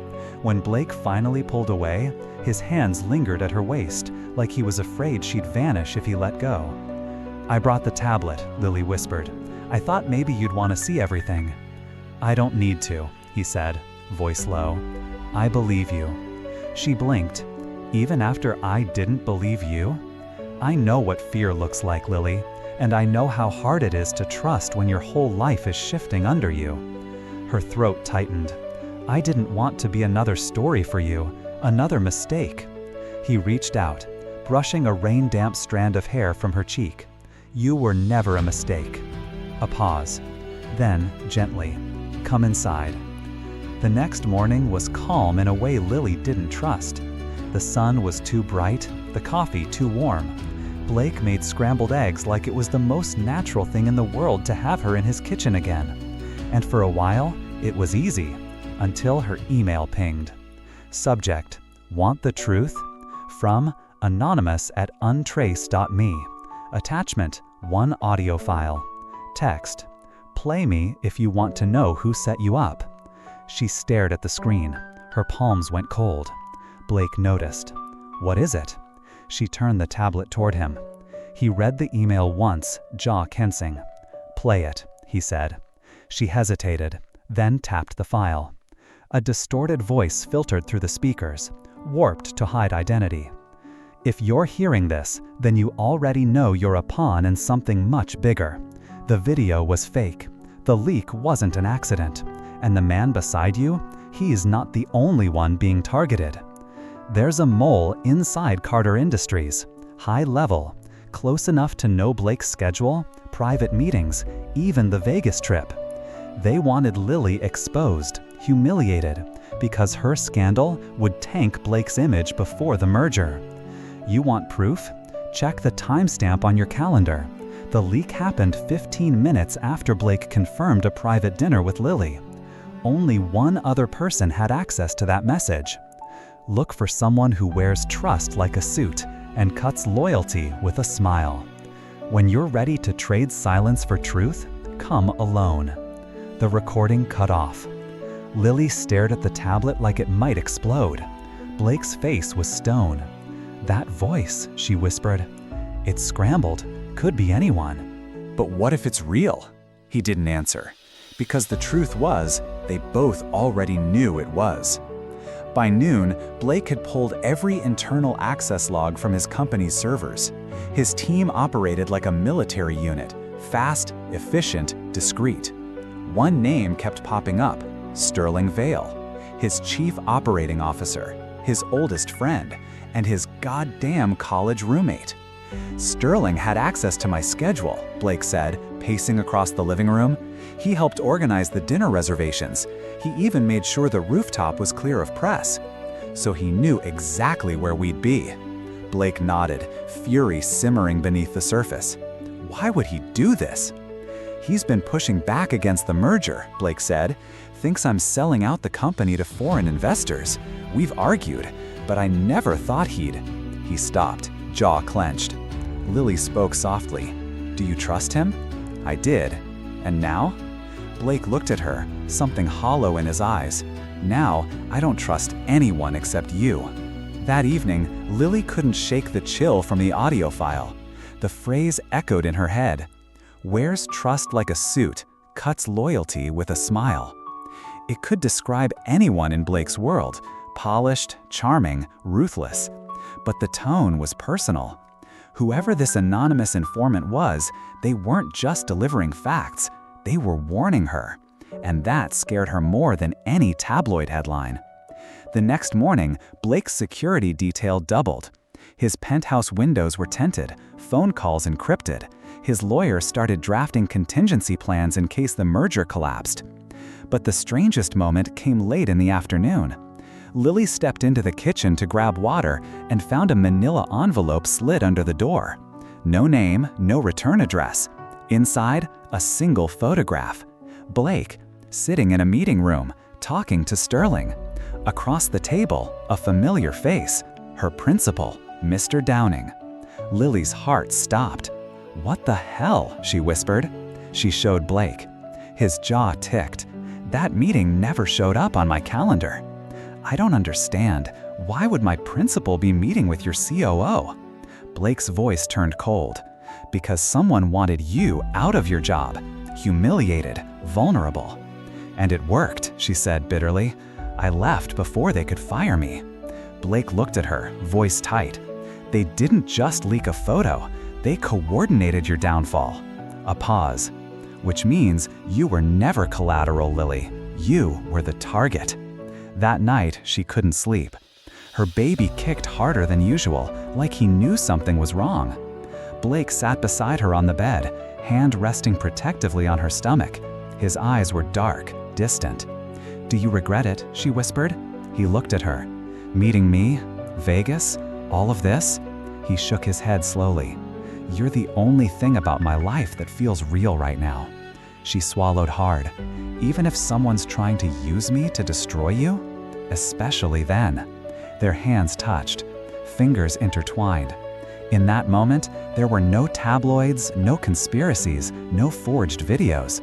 When Blake finally pulled away, his hands lingered at her waist, like he was afraid she'd vanish if he let go. "I brought the tablet," Lily whispered. "I thought maybe you'd want to see everything." "I don't need to," he said, voice low. "I believe you." She blinked. "Even after I didn't believe you?" "I know what fear looks like, Lily, and I know how hard it is to trust when your whole life is shifting under you." Her throat tightened. "I didn't want to be another story for you, another mistake." He reached out, brushing a rain-damp strand of hair from her cheek. "You were never a mistake." A pause. Then, gently, "Come inside." The next morning was calm in a way Lily didn't trust. The sun was too bright, the coffee too warm. Blake made scrambled eggs like it was the most natural thing in the world to have her in his kitchen again. And for a while, it was easy, until her email pinged. Subject: "Want the truth?" From anonymous@untrace.me. Attachment: 1 audio file. Text: "Play me if you want to know who set you up." She stared at the screen. Her palms went cold. Blake noticed. "What is it?" She turned the tablet toward him. He read the email once, jaw tensing. "Play it," he said. She hesitated, then tapped the file. A distorted voice filtered through the speakers, warped to hide identity. "If you're hearing this, then you already know you're a pawn in something much bigger. The video was fake. The leak wasn't an accident. And the man beside you, he's not the only one being targeted. There's a mole inside Carter Industries, high level, close enough to know Blake's schedule, private meetings, even the Vegas trip. They wanted Lily exposed, humiliated, because her scandal would tank Blake's image before the merger. You want proof? Check the timestamp on your calendar. The leak happened 15 minutes after Blake confirmed a private dinner with Lily. Only one other person had access to that message. Look for someone who wears trust like a suit and cuts loyalty with a smile. When you're ready to trade silence for truth, come alone." The recording cut off. Lily stared at the tablet like it might explode. Blake's face was stone. "That voice," she whispered. "It's scrambled. Could be anyone." But what if it's real? He didn't answer, because the truth was, they both already knew it was. By noon, Blake had pulled every internal access log from his company's servers. His team operated like a military unit, fast, efficient, discreet. One name kept popping up: Sterling Vale, his chief operating officer, his oldest friend, and his goddamn college roommate. "Sterling had access to my schedule," Blake said, pacing across the living room. "He helped organize the dinner reservations. He even made sure the rooftop was clear of press. So he knew exactly where we'd be." Blake nodded, fury simmering beneath the surface. Why would he do this? "He's been pushing back against the merger," Blake said. "Thinks I'm selling out the company to foreign investors. We've argued, but I never thought he'd—" He stopped, jaw clenched. Lily spoke softly. "Do you trust him?" "I did. And now?" Blake looked at her, something hollow in his eyes. "Now, I don't trust anyone except you." That evening, Lily couldn't shake the chill from the audio file. The phrase echoed in her head. "Wears trust like a suit, cuts loyalty with a smile." It could describe anyone in Blake's world: polished, charming, ruthless. But the tone was personal. Whoever this anonymous informant was, they weren't just delivering facts. They were warning her. And that scared her more than any tabloid headline. The next morning, Blake's security detail doubled. His penthouse windows were tinted, phone calls encrypted. His lawyer started drafting contingency plans in case the merger collapsed. But the strangest moment came late in the afternoon. Lily stepped into the kitchen to grab water and found a manila envelope slid under the door. No name, no return address. Inside, a single photograph. Blake, sitting in a meeting room, talking to Sterling. Across the table, a familiar face, her principal, Mr. Downing. Lily's heart stopped. "What the hell?" she whispered. She showed Blake. His jaw ticked. "That meeting never showed up on my calendar." "I don't understand. Why would my principal be meeting with your COO?" Blake's voice turned cold. "Because someone wanted you out of your job, humiliated, vulnerable." "And it worked," she said bitterly. "I left before they could fire me." Blake looked at her, voice tight. "They didn't just leak a photo, they coordinated your downfall." A pause. "Which means you were never collateral, Lily. You were the target." That night, she couldn't sleep. Her baby kicked harder than usual, like he knew something was wrong. Blake sat beside her on the bed, hand resting protectively on her stomach. His eyes were dark, distant. "Do you regret it?" she whispered. He looked at her. "Meeting me? Vegas? All of this?" He shook his head slowly. "You're the only thing about my life that feels real right now." She swallowed hard. "Even if someone's trying to use me to destroy you? Especially then." Their hands touched, fingers intertwined. In that moment, there were no tabloids, no conspiracies, no forged videos.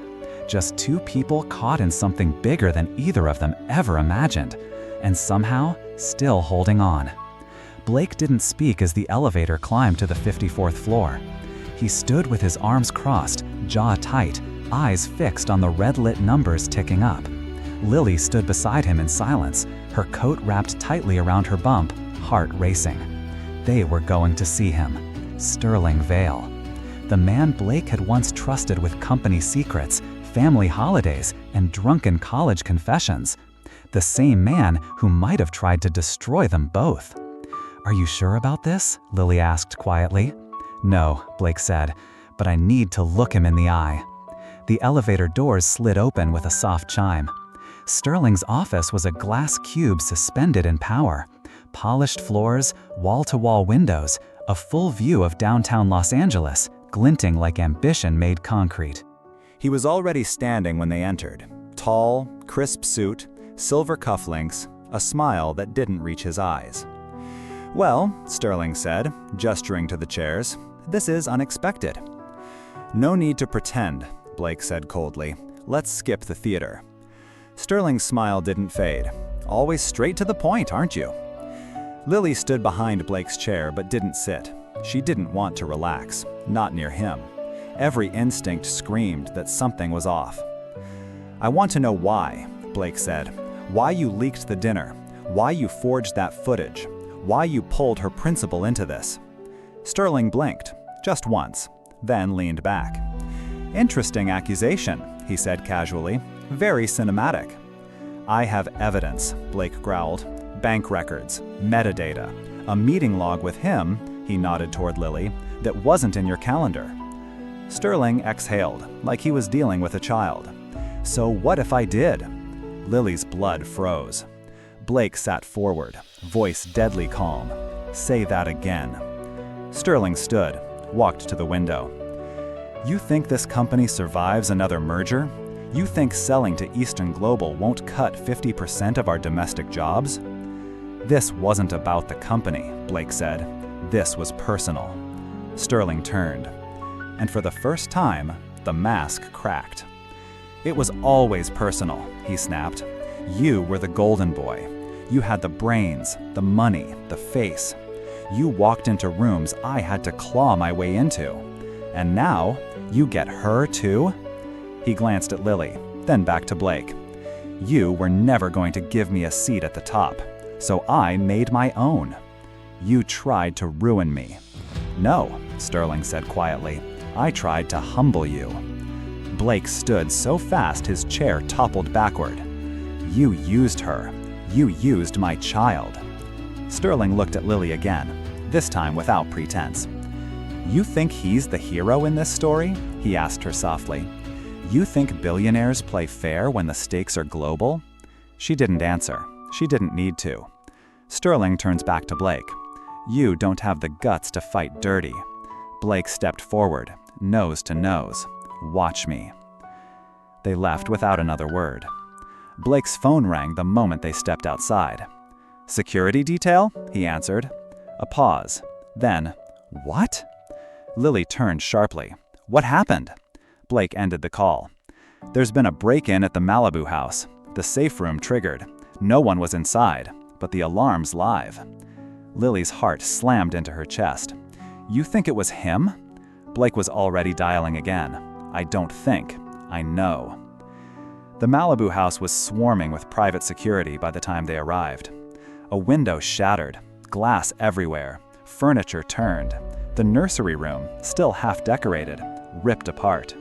Just two people caught in something bigger than either of them ever imagined, and somehow still holding on. Blake didn't speak as the elevator climbed to the 54th floor. He stood with his arms crossed, jaw tight, eyes fixed on the red-lit numbers ticking up. Lily stood beside him in silence, her coat wrapped tightly around her bump, heart racing. They were going to see him. Sterling Vale. The man Blake had once trusted with company secrets, family holidays, and drunken college confessions. The same man who might have tried to destroy them both. "Are you sure about this?" Lily asked quietly. "No," Blake said, "but I need to look him in the eye." The elevator doors slid open with a soft chime. Sterling's office was a glass cube suspended in power. Polished floors, wall-to-wall windows, a full view of downtown Los Angeles, glinting like ambition made concrete. He was already standing when they entered. Tall, crisp suit, silver cufflinks, a smile that didn't reach his eyes. "Well," Sterling said, gesturing to the chairs, "this is unexpected." "No need to pretend," Blake said coldly. "Let's skip the theater." Sterling's smile didn't fade. "Always straight to the point, aren't you?" Lily stood behind Blake's chair but didn't sit. She didn't want to relax, not near him. Every instinct screamed that something was off. "I want to know why," Blake said. "Why you leaked the dinner, why you forged that footage, why you pulled her principal into this." Sterling blinked, just once, then leaned back. "Interesting accusation," he said casually. "Very cinematic." "I have evidence," Blake growled. "Bank records, metadata, a meeting log with him," he nodded toward Lily, "that wasn't in your calendar." Sterling exhaled, like he was dealing with a child. "So what if I did?" Lily's blood froze. Blake sat forward, voice deadly calm. "Say that again." Sterling stood, walked to the window. "You think this company survives another merger? You think selling to Eastern Global won't cut 50% of our domestic jobs?" "This wasn't about the company," Blake said. "This was personal." Sterling turned. And for the first time, the mask cracked. "It was always personal," he snapped. "You were the golden boy. You had the brains, the money, the face. You walked into rooms I had to claw my way into. And now, you get her too?" He glanced at Lily, then back to Blake. "You were never going to give me a seat at the top, so I made my own. You tried to ruin me." "No," Sterling said quietly. "I tried to humble you." Blake stood so fast his chair toppled backward. "You used her. You used my child." Sterling looked at Lily again, this time without pretense. "You think he's the hero in this story?" he asked her softly. "You think billionaires play fair when the stakes are global?" She didn't answer. She didn't need to. Sterling turns back to Blake. "You don't have the guts to fight dirty." Blake stepped forward, nose to nose. "Watch me." They left without another word. Blake's phone rang the moment they stepped outside. "Security detail?" he answered. A pause. Then, "What?" Lily turned sharply. "What happened?" Blake ended the call. "There's been a break-in at the Malibu house. The safe room triggered. No one was inside, but the alarm's live." Lily's heart slammed into her chest. "You think it was him?" Blake was already dialing again. "I don't think. I know." The Malibu house was swarming with private security by the time they arrived. A window shattered, glass everywhere, furniture turned. The nursery room, still half decorated, ripped apart.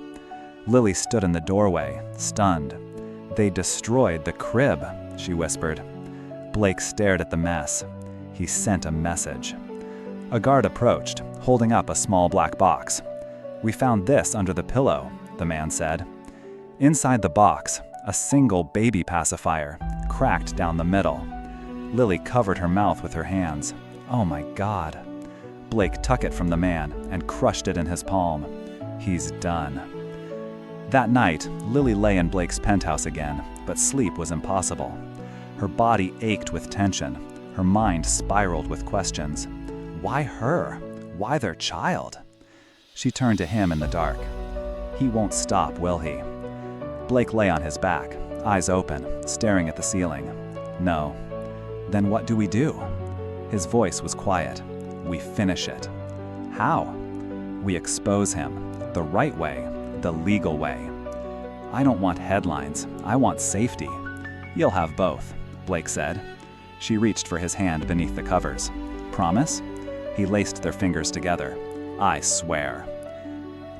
Lily stood in the doorway, stunned. "They destroyed the crib," she whispered. Blake stared at the mess. He sent a message. A guard approached, holding up a small black box. "We found this under the pillow," the man said. Inside the box, a single baby pacifier, cracked down the middle. Lily covered her mouth with her hands. "Oh my God." Blake took it from the man and crushed it in his palm. "He's done." That night, Lily lay in Blake's penthouse again, but sleep was impossible. Her body ached with tension. Her mind spiraled with questions. Why her? Why their child? She turned to him in the dark. He won't stop, will he? Blake lay on his back, eyes open, staring at the ceiling. No. Then what do we do? His voice was quiet. We finish it. How? We expose him, the right way, the legal way. I don't want headlines. I want safety. You'll have both, Blake said. She reached for his hand beneath the covers. Promise? He laced their fingers together. I swear.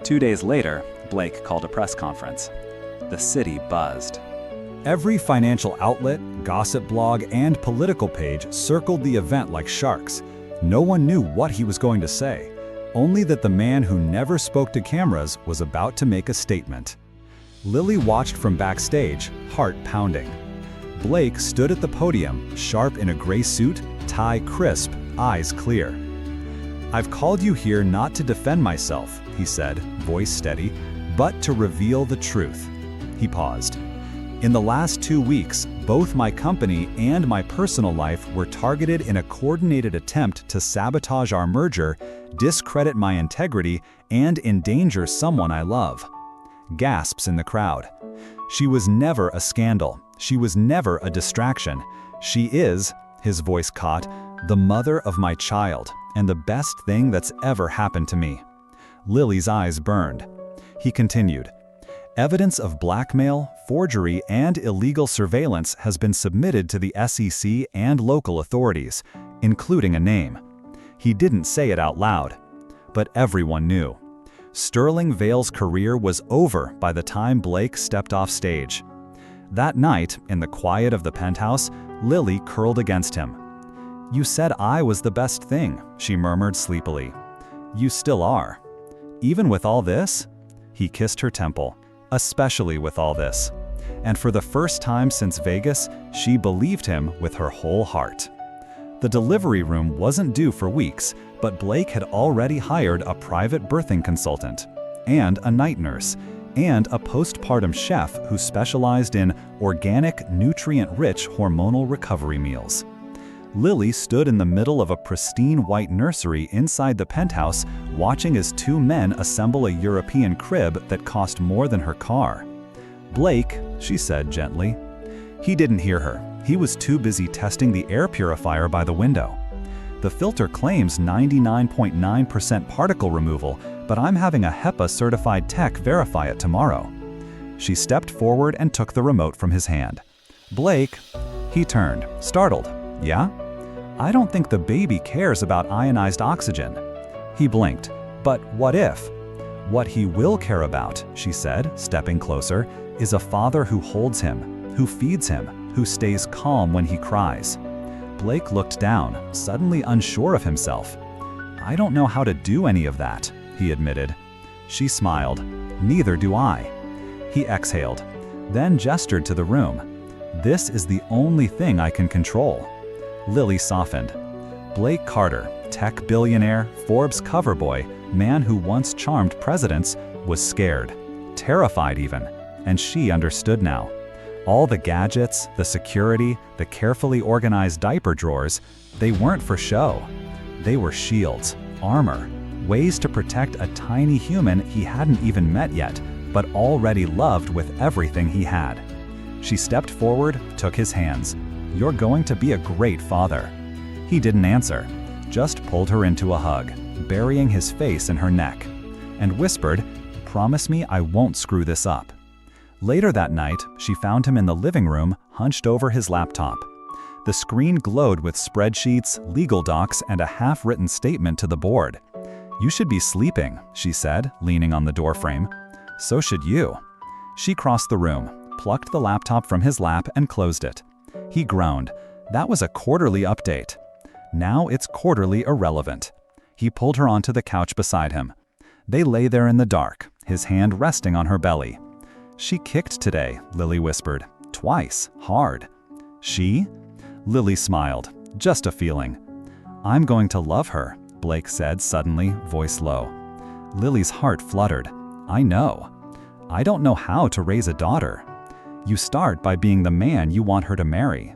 2 days later, Blake called a press conference. The city buzzed. Every financial outlet, gossip blog, and political page circled the event like sharks. No one knew what he was going to say, only that the man who never spoke to cameras was about to make a statement. Lily watched from backstage, heart pounding. Blake stood at the podium, sharp in a gray suit, tie crisp, eyes clear. I've called you here not to defend myself, he said, voice steady, but to reveal the truth. He paused. In the last 2 weeks, both my company and my personal life were targeted in a coordinated attempt to sabotage our merger, discredit my integrity, and endanger someone I love. Gasps in the crowd. She was never a scandal. She was never a distraction. She is, his voice caught, the mother of my child, and the best thing that's ever happened to me. Lily's eyes burned. He continued. Evidence of blackmail, forgery, and illegal surveillance has been submitted to the SEC and local authorities, including a name. He didn't say it out loud, but everyone knew. Sterling Vale's career was over by the time Blake stepped off stage. That night, in the quiet of the penthouse, Lily curled against him. You said I was the best thing, she murmured sleepily. You still are. Even with all this? He kissed her temple. Especially with all this. And for the first time since Vegas, she believed him with her whole heart. The delivery room wasn't due for weeks, but Blake had already hired a private birthing consultant, and a night nurse, and a postpartum chef who specialized in organic, nutrient-rich hormonal recovery meals. Lily stood in the middle of a pristine white nursery inside the penthouse, watching as 2 men assemble a European crib that cost more than her car. Blake, she said gently. He didn't hear her. He was too busy testing the air purifier by the window. The filter claims 99.9% particle removal, but I'm having a HEPA-certified tech verify it tomorrow. She stepped forward and took the remote from his hand. Blake, he turned, startled. Yeah? I don't think the baby cares about ionized oxygen. He blinked. But what if? What he will care about, she said, stepping closer, is a father who holds him, who feeds him, who stays calm when he cries. Blake looked down, suddenly unsure of himself. I don't know how to do any of that, he admitted. She smiled. Neither do I. He exhaled, then gestured to the room. This is the only thing I can control. Lily softened. Blake Carter, tech billionaire, Forbes cover boy, man who once charmed presidents, was scared, terrified even, and she understood now. All the gadgets, the security, the carefully organized diaper drawers, they weren't for show. They were shields, armor, ways to protect a tiny human he hadn't even met yet, but already loved with everything he had. She stepped forward, took his hands. You're going to be a great father. He didn't answer, just pulled her into a hug, burying his face in her neck, and whispered, Promise me I won't screw this up. Later that night, she found him in the living room, hunched over his laptop. The screen glowed with spreadsheets, legal docs, and a half-written statement to the board. You should be sleeping, she said, leaning on the doorframe. So should you. She crossed the room, plucked the laptop from his lap, and closed it. He groaned. That was a quarterly update. Now it's quarterly irrelevant. He pulled her onto the couch beside him. They lay there in the dark, his hand resting on her belly. She kicked today, Lily whispered. Twice, hard. She? Lily smiled. Just a feeling. I'm going to love her, Blake said suddenly, voice low. Lily's heart fluttered. I know. I don't know how to raise a daughter. You start by being the man you want her to marry.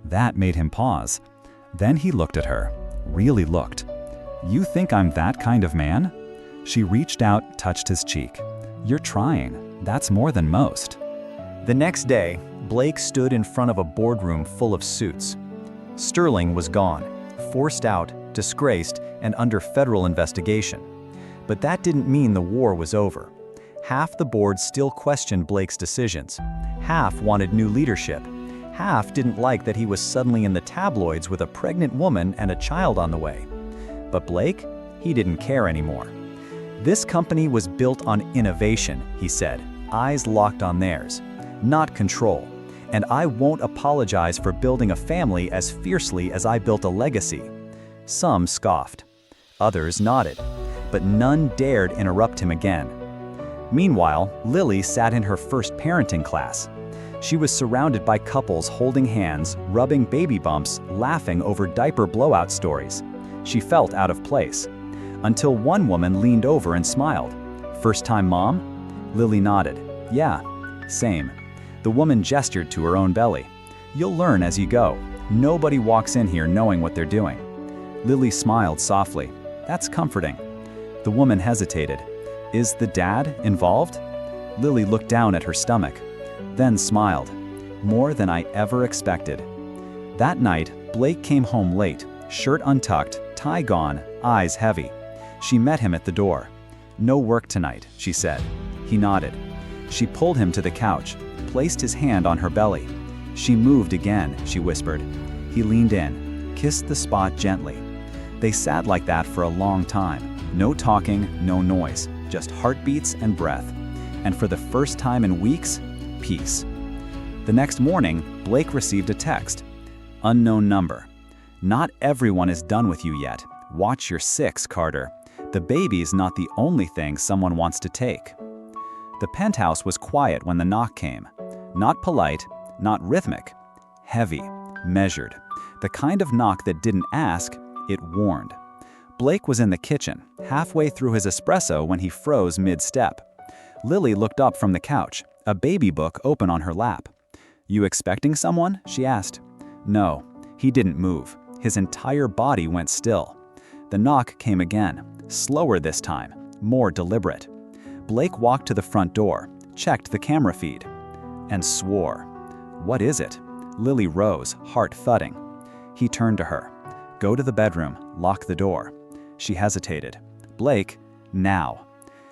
That made him pause. Then he looked at her. Really looked. You think I'm that kind of man? She reached out, touched his cheek. You're trying. That's more than most. The next day, Blake stood in front of a boardroom full of suits. Sterling was gone, forced out, disgraced, and under federal investigation. But that didn't mean the war was over. Half the board still questioned Blake's decisions. Half wanted new leadership. Half didn't like that he was suddenly in the tabloids with a pregnant woman and a child on the way. But Blake, he didn't care anymore. This company was built on innovation, he said, eyes locked on theirs, not control. And I won't apologize for building a family as fiercely as I built a legacy. Some scoffed. Others nodded. But none dared interrupt him again. Meanwhile, Lily sat in her first parenting class. She was surrounded by couples holding hands, rubbing baby bumps, laughing over diaper blowout stories. She felt out of place. Until one woman leaned over and smiled. First time mom? Lily nodded. Yeah, same. The woman gestured to her own belly. You'll learn as you go. Nobody walks in here knowing what they're doing. Lily smiled softly. That's comforting. The woman hesitated. Is the dad involved? Lily looked down at her stomach, then smiled. More than I ever expected. That night, Blake came home late, shirt untucked, tie gone, eyes heavy. She met him at the door. No work tonight, she said. He nodded. She pulled him to the couch, placed his hand on her belly. She moved again, she whispered. He leaned in, kissed the spot gently. They sat like that for a long time. No talking, no noise, just heartbeats and breath. And for the first time in weeks, peace. The next morning, Blake received a text. Unknown number. Not everyone is done with you yet. Watch your 6, Carter. The baby's not the only thing someone wants to take. The penthouse was quiet when the knock came. Not polite, not rhythmic. Heavy, measured. The kind of knock that didn't ask, it warned. Blake was in the kitchen, halfway through his espresso when he froze mid-step. Lily looked up from the couch, a baby book open on her lap. You expecting someone? She asked. No, he didn't move. His entire body went still. The knock came again, slower this time, more deliberate. Blake walked to the front door, checked the camera feed, and swore. What is it? Lily rose, heart thudding. He turned to her. Go to the bedroom, lock the door. She hesitated. Blake, now.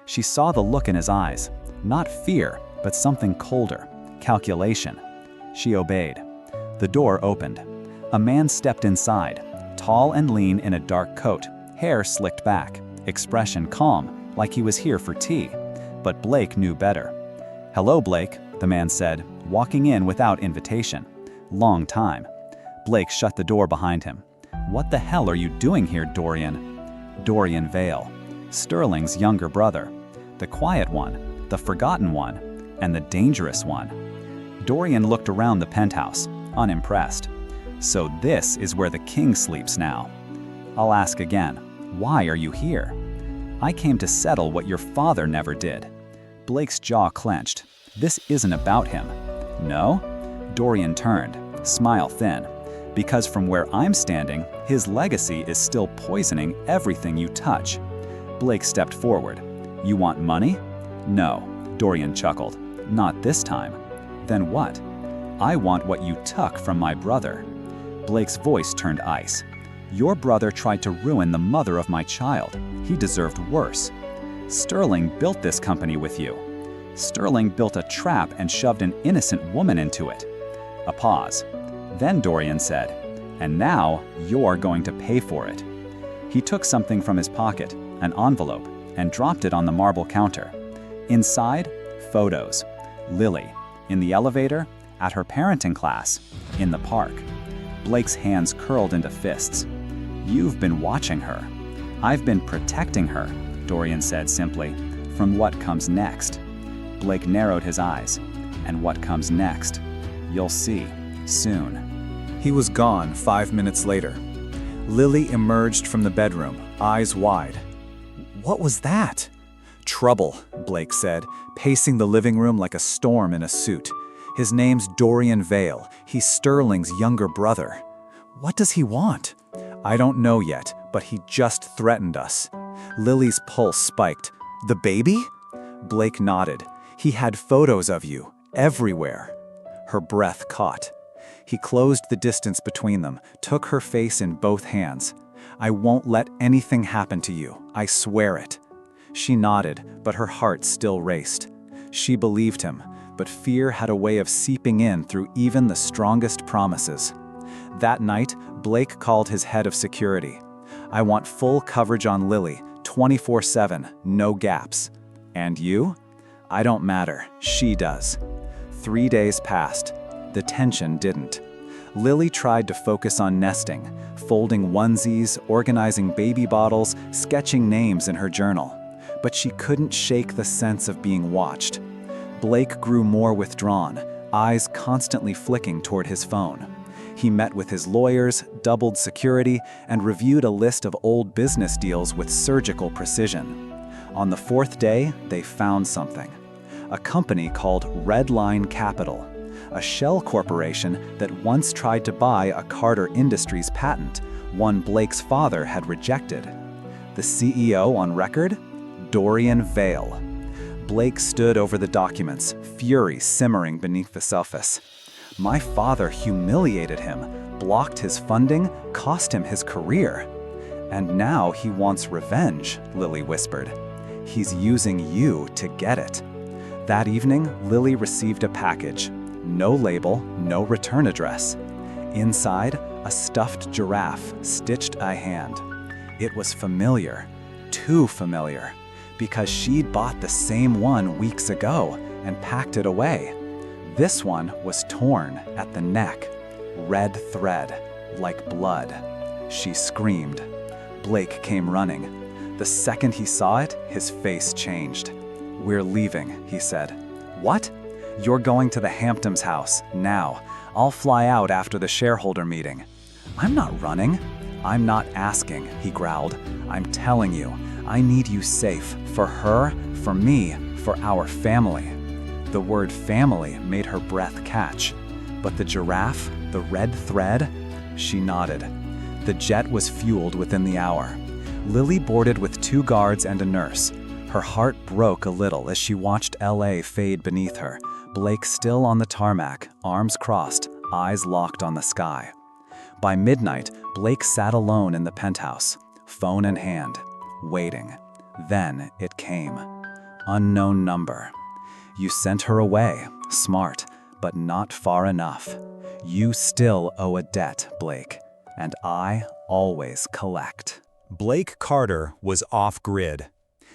She saw the look in his eyes. Not fear, but something colder. Calculation. She obeyed. The door opened. A man stepped inside, tall and lean in a dark coat, hair slicked back, expression calm, like he was here for tea. But Blake knew better. "Hello, Blake," the man said, walking in without invitation. "Long time." Blake shut the door behind him. "What the hell are you doing here, Dorian?" Dorian Vale, Sterling's younger brother. The quiet one, the forgotten one, and the dangerous one. Dorian looked around the penthouse, unimpressed. "So this is where the king sleeps now." "I'll ask again, why are you here?" "I came to settle what your father never did." Blake's jaw clenched. "This isn't about him." "No?" Dorian turned, smile thin. "Because from where I'm standing, his legacy is still poisoning everything you touch." Blake stepped forward. "You want money?" "No," Dorian chuckled. "Not this time." "Then what?" "I want what you took from my brother." Blake's voice turned ice. "Your brother tried to ruin the mother of my child. He deserved worse. Sterling built this company with you. Sterling built a trap and shoved an innocent woman into it." A pause. Then Dorian said, "And now you're going to pay for it." He took something from his pocket, an envelope, and dropped it on the marble counter. Inside, photos. Lily, in the elevator, at her parenting class, in the park. Blake's hands curled into fists. "You've been watching her." "I've been protecting her," Dorian said simply, "from what comes next." Blake narrowed his eyes. "And what comes next? You'll see, soon." He was gone 5 minutes later. Lily emerged from the bedroom, eyes wide. "What was that?" "Trouble," Blake said, pacing the living room like a storm in a suit. "His name's Dorian Vale. He's Sterling's younger brother." "What does he want?" "I don't know yet, but he just threatened us." Lily's pulse spiked. "The baby?" Blake nodded. "He had photos of you, everywhere." Her breath caught. He closed the distance between them, took her face in both hands. "I won't let anything happen to you, I swear it." She nodded, but her heart still raced. She believed him, but fear had a way of seeping in through even the strongest promises. That night, Blake called his head of security. "I want full coverage on Lily, 24/7, no gaps." "And you?" "I don't matter, she does." 3 days passed. The tension didn't. Lily tried to focus on nesting, folding onesies, organizing baby bottles, sketching names in her journal. But she couldn't shake the sense of being watched. Blake grew more withdrawn, eyes constantly flicking toward his phone. He met with his lawyers, doubled security, and reviewed a list of old business deals with surgical precision. On the 4th day, they found something. A company called Redline Capital, a shell corporation that once tried to buy a Carter Industries patent, one Blake's father had rejected. The CEO on record? Dorian Vale. Blake stood over the documents, fury simmering beneath the surface. My father humiliated him, blocked his funding, cost him his career. And now he wants revenge, Lily whispered. He's using you to get it. That evening, Lily received a package. No label, no return address. Inside, a stuffed giraffe stitched a hand. It was familiar, too familiar, because she'd bought the same one weeks ago and packed it away. This one was torn at the neck, red thread, like blood. She screamed. Blake came running. The second he saw it, his face changed. "We're leaving," he said. "What?" "You're going to the Hamptons' house, now. I'll fly out after the shareholder meeting." "I'm not running." "I'm not asking," he growled. "I'm telling you, I need you safe, for her, for me, for our family." The word family made her breath catch. But the giraffe, the red thread? She nodded. The jet was fueled within the hour. Lily boarded with 2 guards and a nurse. Her heart broke a little as she watched LA fade beneath her, Blake still on the tarmac, arms crossed, eyes locked on the sky. By midnight, Blake sat alone in the penthouse, phone in hand, waiting. Then it came. Unknown number. "You sent her away, smart, but not far enough. You still owe a debt, Blake, and I always collect." Blake Carter was off-grid.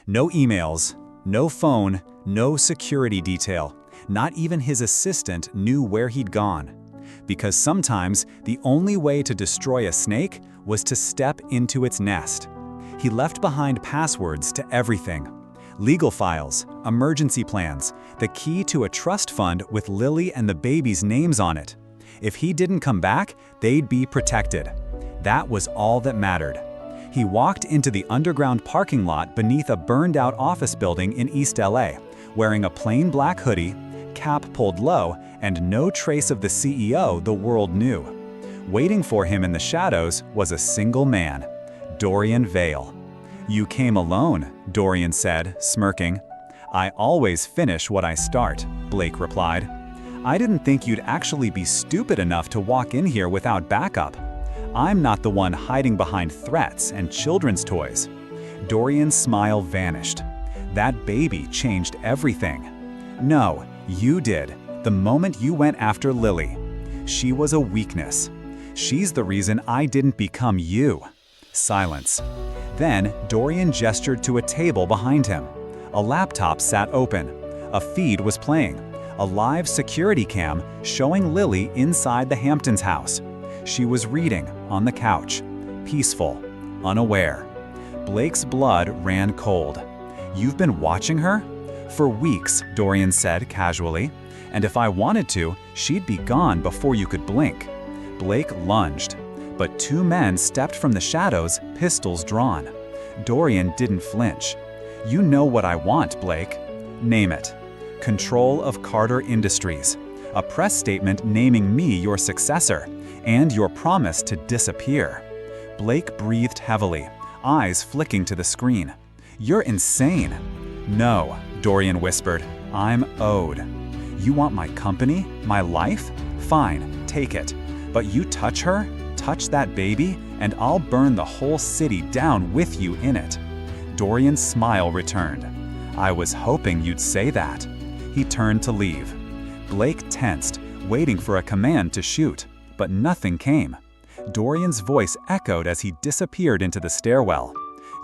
No emails, no phone, no security detail. Not even his assistant knew where he'd gone. Because sometimes the only way to destroy a snake was to step into its nest. He left behind passwords to everything. Legal files, emergency plans, the key to a trust fund with Lily and the baby's names on it. If he didn't come back, they'd be protected. That was all that mattered. He walked into the underground parking lot beneath a burned-out office building in East LA, wearing a plain black hoodie, cap pulled low, and no trace of the CEO the world knew. Waiting for him in the shadows was a single man, Dorian Vale. "You came alone," Dorian said, smirking. "I always finish what I start," Blake replied. "I didn't think you'd actually be stupid enough to walk in here without backup. I'm not the one hiding behind threats and children's toys." Dorian's smile vanished. "That baby changed everything." "No, you did, the moment you went after Lily. She was a weakness. She's the reason I didn't become you." Silence. Then Dorian gestured to a table behind him. A laptop sat open. A feed was playing. A live security cam showing Lily inside the Hamptons house. She was reading on the couch, peaceful, unaware. Blake's blood ran cold. "You've been watching her?" "For weeks," Dorian said casually. "And if I wanted to, she'd be gone before you could blink." Blake lunged, but two men stepped from the shadows, pistols drawn. Dorian didn't flinch. "You know what I want, Blake." "Name it." "Control of Carter Industries. A press statement naming me your successor, and your promise to disappear." Blake breathed heavily, eyes flicking to the screen. "You're insane." "No," Dorian whispered. "I'm owed." "You want my company? My life? Fine, take it. But you touch her, touch that baby, and I'll burn the whole city down with you in it." Dorian's smile returned. "I was hoping you'd say that." He turned to leave. Blake tensed, waiting for a command to shoot, but nothing came. Dorian's voice echoed as he disappeared into the stairwell.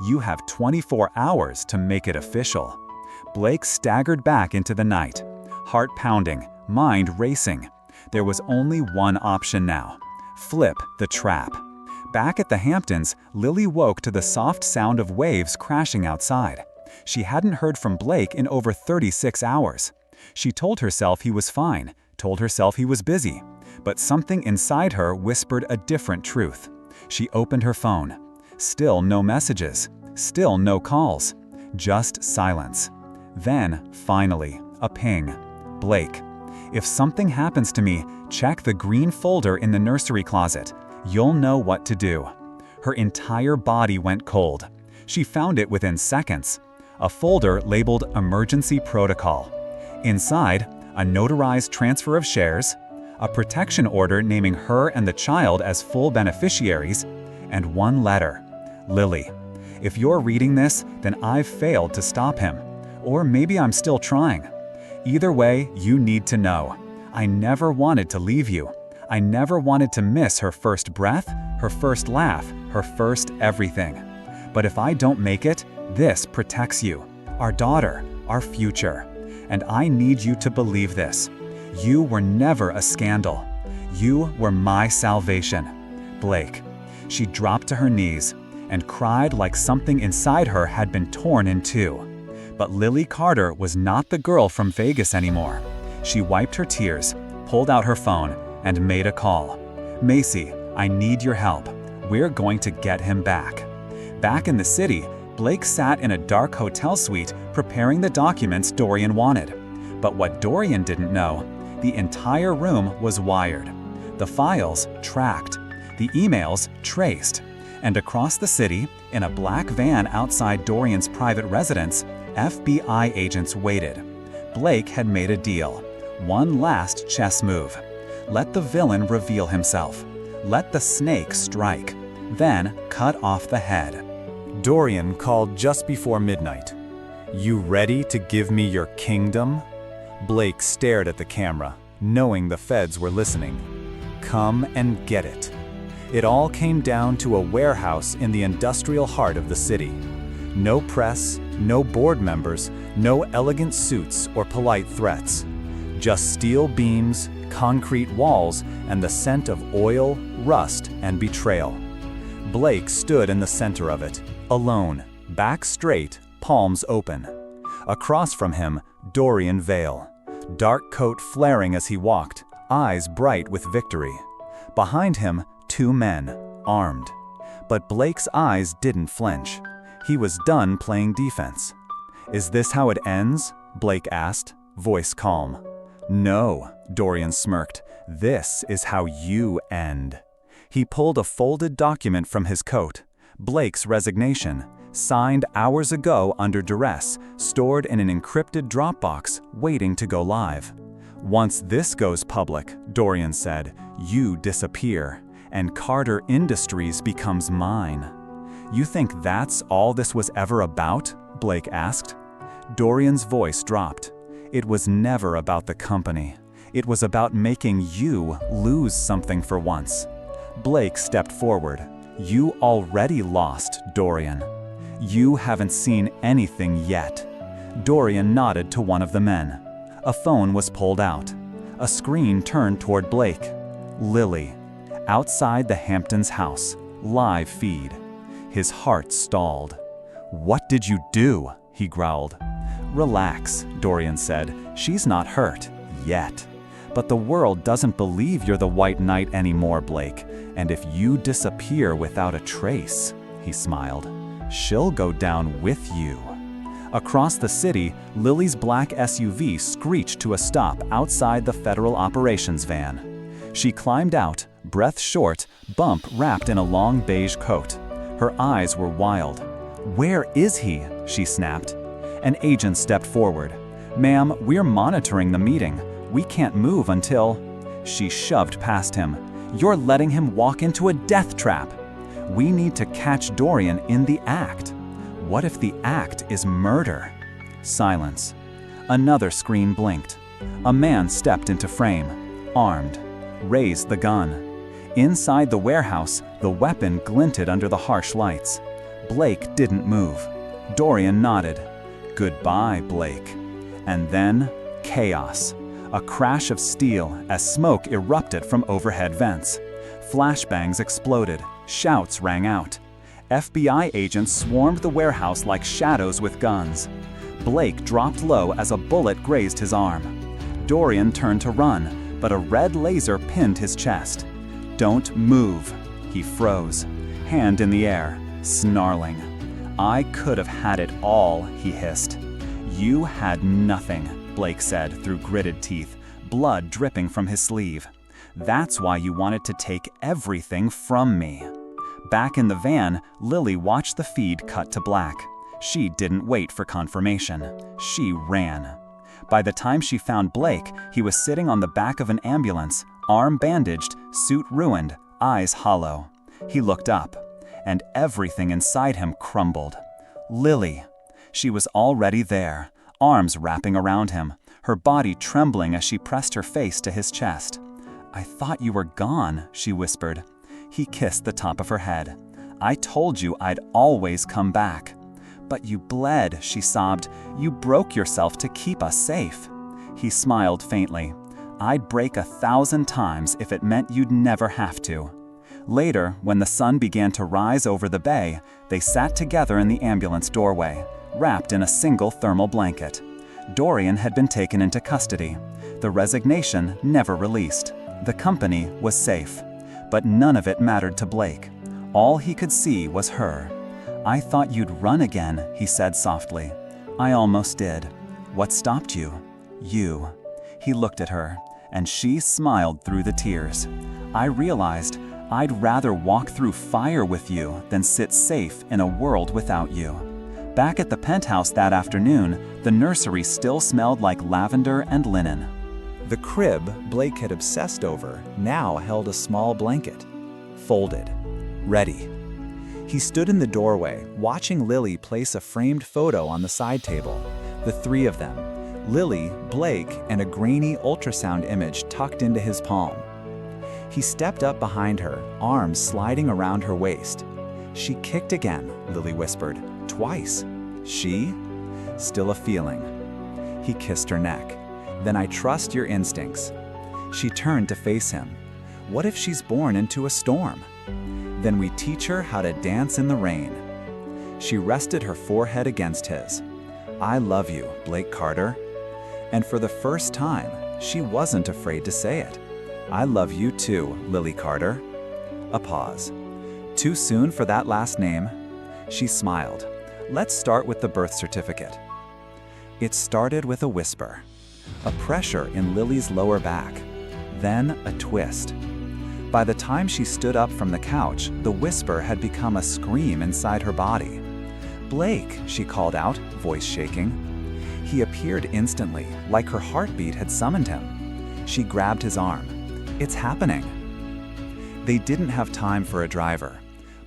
"You have 24 hours to make it official." Blake staggered back into the night, heart pounding, mind racing. There was only one option now: flip the trap. Back at the Hamptons, Lily woke to the soft sound of waves crashing outside. She hadn't heard from Blake in over 36 hours. She told herself he was fine, told herself he was busy, but something inside her whispered a different truth. She opened her phone. Still no messages, still no calls, just silence. Then, finally, a ping. "Blake, if something happens to me, check the green folder in the nursery closet. You'll know what to do." Her entire body went cold. She found it within seconds. A folder labeled Emergency Protocol. Inside, a notarized transfer of shares, a protection order naming her and the child as full beneficiaries, and one letter. "Lily, if you're reading this, then I've failed to stop him. Or maybe I'm still trying. Either way, you need to know. I never wanted to leave you. I never wanted to miss her first breath, her first laugh, her first everything. But if I don't make it, this protects you, our daughter, our future. And I need you to believe this. You were never a scandal. You were my salvation. Blake." She dropped to her knees and cried like something inside her had been torn in two. But Lily Carter was not the girl from Vegas anymore. She wiped her tears, pulled out her phone, and made a call. "Macy, I need your help. We're going to get him back." Back in the city, Blake sat in a dark hotel suite preparing the documents Dorian wanted. But what Dorian didn't know, the entire room was wired. The files tracked, the emails traced. And across the city, in a black van outside Dorian's private residence, FBI agents waited. Blake had made a deal. One last chess move. Let the villain reveal himself. Let the snake strike. Then cut off the head. Dorian called just before midnight. "You ready to give me your kingdom?" Blake stared at the camera, knowing the feds were listening. "Come and get it." It all came down to a warehouse in the industrial heart of the city. No press, No board members, no elegant suits or polite threats. Just steel beams, concrete walls, and the scent of oil, rust, and betrayal. Blake stood in the center of it, alone, back straight, palms open. Across from him, Dorian Vale, dark coat flaring as he walked, eyes bright with victory. Behind him, two men, armed. But Blake's eyes didn't flinch. He was done playing defense. "Is this how it ends?" Blake asked, voice calm. "No," Dorian smirked. "This is how you end." He pulled a folded document from his coat. Blake's resignation, signed hours ago under duress, stored in an encrypted Dropbox, waiting to go live. "Once this goes public," Dorian said, "you disappear, and Carter Industries becomes mine." "You think that's all this was ever about?" Blake asked. Dorian's voice dropped. "It was never about the company. It was about making you lose something for once." Blake stepped forward. "You already lost, Dorian. You haven't seen anything yet." Dorian nodded to one of the men. A phone was pulled out. A screen turned toward Blake. Lily. Outside the Hamptons' house. Live feed. His heart stalled. "What did you do?" he growled. "Relax," Dorian said. "She's not hurt. Yet. But the world doesn't believe you're the White Knight anymore, Blake. And if you disappear without a trace," he smiled, "she'll go down with you." Across the city, Lily's black SUV screeched to a stop outside the Federal Operations van. She climbed out, breath short, bump wrapped in a long beige coat. Her eyes were wild. "Where is he?" she snapped. An agent stepped forward. "Ma'am, we're monitoring the meeting. We can't move until—" She shoved past him. "You're letting him walk into a death trap. We need to catch Dorian in the act. What if the act is murder?" Silence. Another screen blinked. A man stepped into frame, armed, raised the gun. Inside the warehouse, the weapon glinted under the harsh lights. Blake didn't move. Dorian nodded. "Goodbye, Blake." And then, chaos. A crash of steel as smoke erupted from overhead vents. Flashbangs exploded. Shouts rang out. FBI agents swarmed the warehouse like shadows with guns. Blake dropped low as a bullet grazed his arm. Dorian turned to run, but a red laser pinned his chest. "Don't move." He froze, hand in the air, snarling. "I could have had it all," he hissed. "You had nothing," Blake said through gritted teeth, blood dripping from his sleeve. "That's why you wanted to take everything from me." Back in the van, Lily watched the feed cut to black. She didn't wait for confirmation. She ran. By the time she found Blake, he was sitting on the back of an ambulance, arm bandaged, suit ruined, eyes hollow. He looked up, and everything inside him crumbled. Lily. She was already there, arms wrapping around him, her body trembling as she pressed her face to his chest. "I thought you were gone," she whispered. He kissed the top of her head. "I told you I'd always come back." "But you bled," she sobbed. "You broke yourself to keep us safe." He smiled faintly. "I'd break 1,000 times if it meant you'd never have to." Later, when the sun began to rise over the bay, they sat together in the ambulance doorway, wrapped in a single thermal blanket. Dorian had been taken into custody. The resignation never released. The company was safe. But none of it mattered to Blake. All he could see was her. "I thought you'd run again," he said softly. "I almost did. What stopped you?" "You." He looked at her, and she smiled through the tears. "I realized I'd rather walk through fire with you than sit safe in a world without you." Back at the penthouse that afternoon, the nursery still smelled like lavender and linen. The crib Blake had obsessed over now held a small blanket. Folded. Ready. He stood in the doorway, watching Lily place a framed photo on the side table. The three of them. Lily, Blake, and a grainy ultrasound image tucked into his palm. He stepped up behind her, arms sliding around her waist. "She kicked again," Lily whispered. "Twice." "She?" Still a feeling. He kissed her neck. Then I trust your instincts. She turned to face him. What if she's born into a storm? Then we teach her how to dance in the rain. She rested her forehead against his. I love you, Blake Carter. And for the first time, she wasn't afraid to say it. I love you too, Lily Carter. A pause. Too soon for that last name? She smiled. Let's start with the birth certificate. It started with a whisper, a pressure in Lily's lower back, then a twist. By the time she stood up from the couch, the whisper had become a scream inside her body. Blake, she called out, voice shaking. He appeared instantly, like her heartbeat had summoned him. She grabbed his arm. It's happening. They didn't have time for a driver.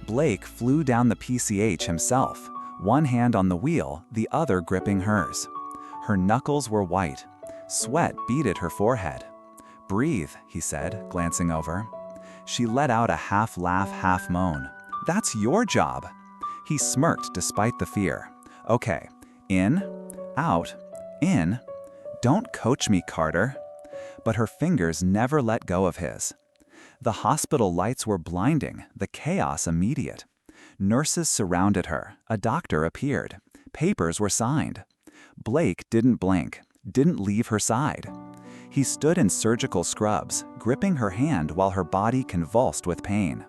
Blake flew down the PCH himself, one hand on the wheel, the other gripping hers. Her knuckles were white. Sweat beaded her forehead. Breathe, he said, glancing over. She let out a half laugh, half moan. That's your job. He smirked despite the fear. Okay, in, out, in. Don't coach me, Carter. But her fingers never let go of his. The hospital lights were blinding, the chaos immediate. Nurses surrounded her. A doctor appeared. Papers were signed. Blake didn't blink, didn't leave her side. He stood in surgical scrubs, gripping her hand while her body convulsed with pain.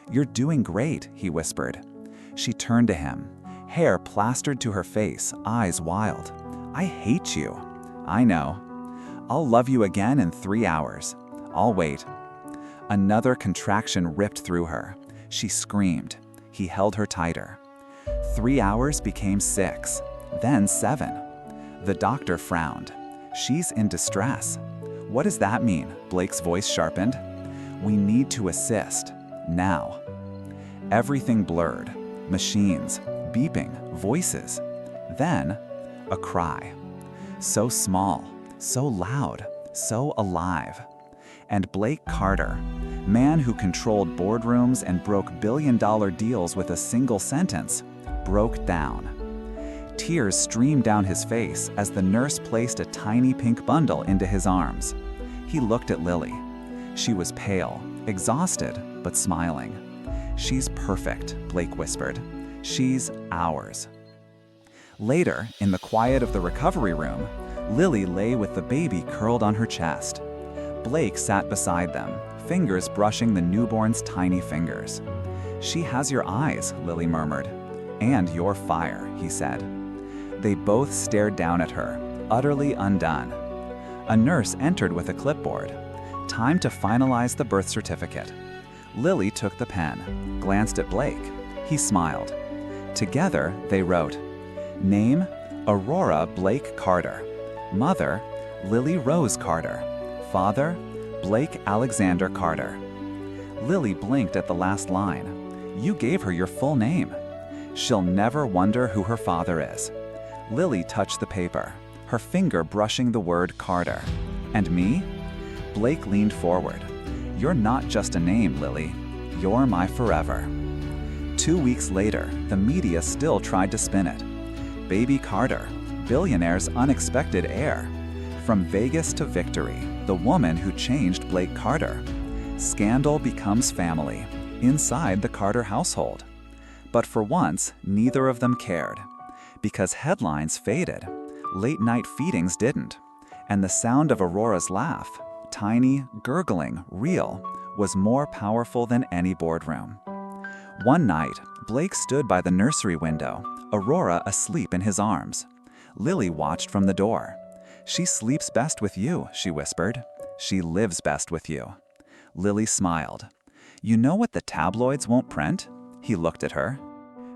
You're doing great, he whispered. She turned to him, hair plastered to her face, eyes wild. I hate you. I know. I'll love you again in 3 hours. I'll wait. Another contraction ripped through her. She screamed. He held her tighter. 3 hours became 6, then 7. The doctor frowned. She's in distress. What does that mean? Blake's voice sharpened. We need to assist. Now. Everything blurred. Machines, beeping, voices. Then, a cry. So small, so loud, so alive. And Blake Carter, man who controlled boardrooms and broke billion-dollar deals with a single sentence, broke down. Tears streamed down his face as the nurse placed a tiny pink bundle into his arms. He looked at Lily. She was pale, exhausted, but smiling. She's perfect, Blake whispered. She's ours. Later, in the quiet of the recovery room, Lily lay with the baby curled on her chest. Blake sat beside them, fingers brushing the newborn's tiny fingers. She has your eyes, Lily murmured. And your fire, he said. They both stared down at her, utterly undone. A nurse entered with a clipboard. Time to finalize the birth certificate. Lily took the pen, glanced at Blake. He smiled. Together, they wrote, Name, Aurora Blake Carter. Mother, Lily Rose Carter. Father, Blake Alexander Carter. Lily blinked at the last line. You gave her your full name. She'll never wonder who her father is. Lily touched the paper, her finger brushing the word Carter. And me? Blake leaned forward. You're not just a name, Lily. You're my forever. 2 weeks later, the media still tried to spin it. Baby Carter, billionaire's unexpected heir. From Vegas to victory, the woman who changed Blake Carter. Scandal becomes family, inside the Carter household. But for once, neither of them cared. Because headlines faded, late-night feedings didn't. And the sound of Aurora's laugh, tiny, gurgling, real, was more powerful than any boardroom. One night, Blake stood by the nursery window, Aurora asleep in his arms. Lily watched from the door. She sleeps best with you, she whispered. She lives best with you. Lily smiled. You know what the tabloids won't print? He looked at her.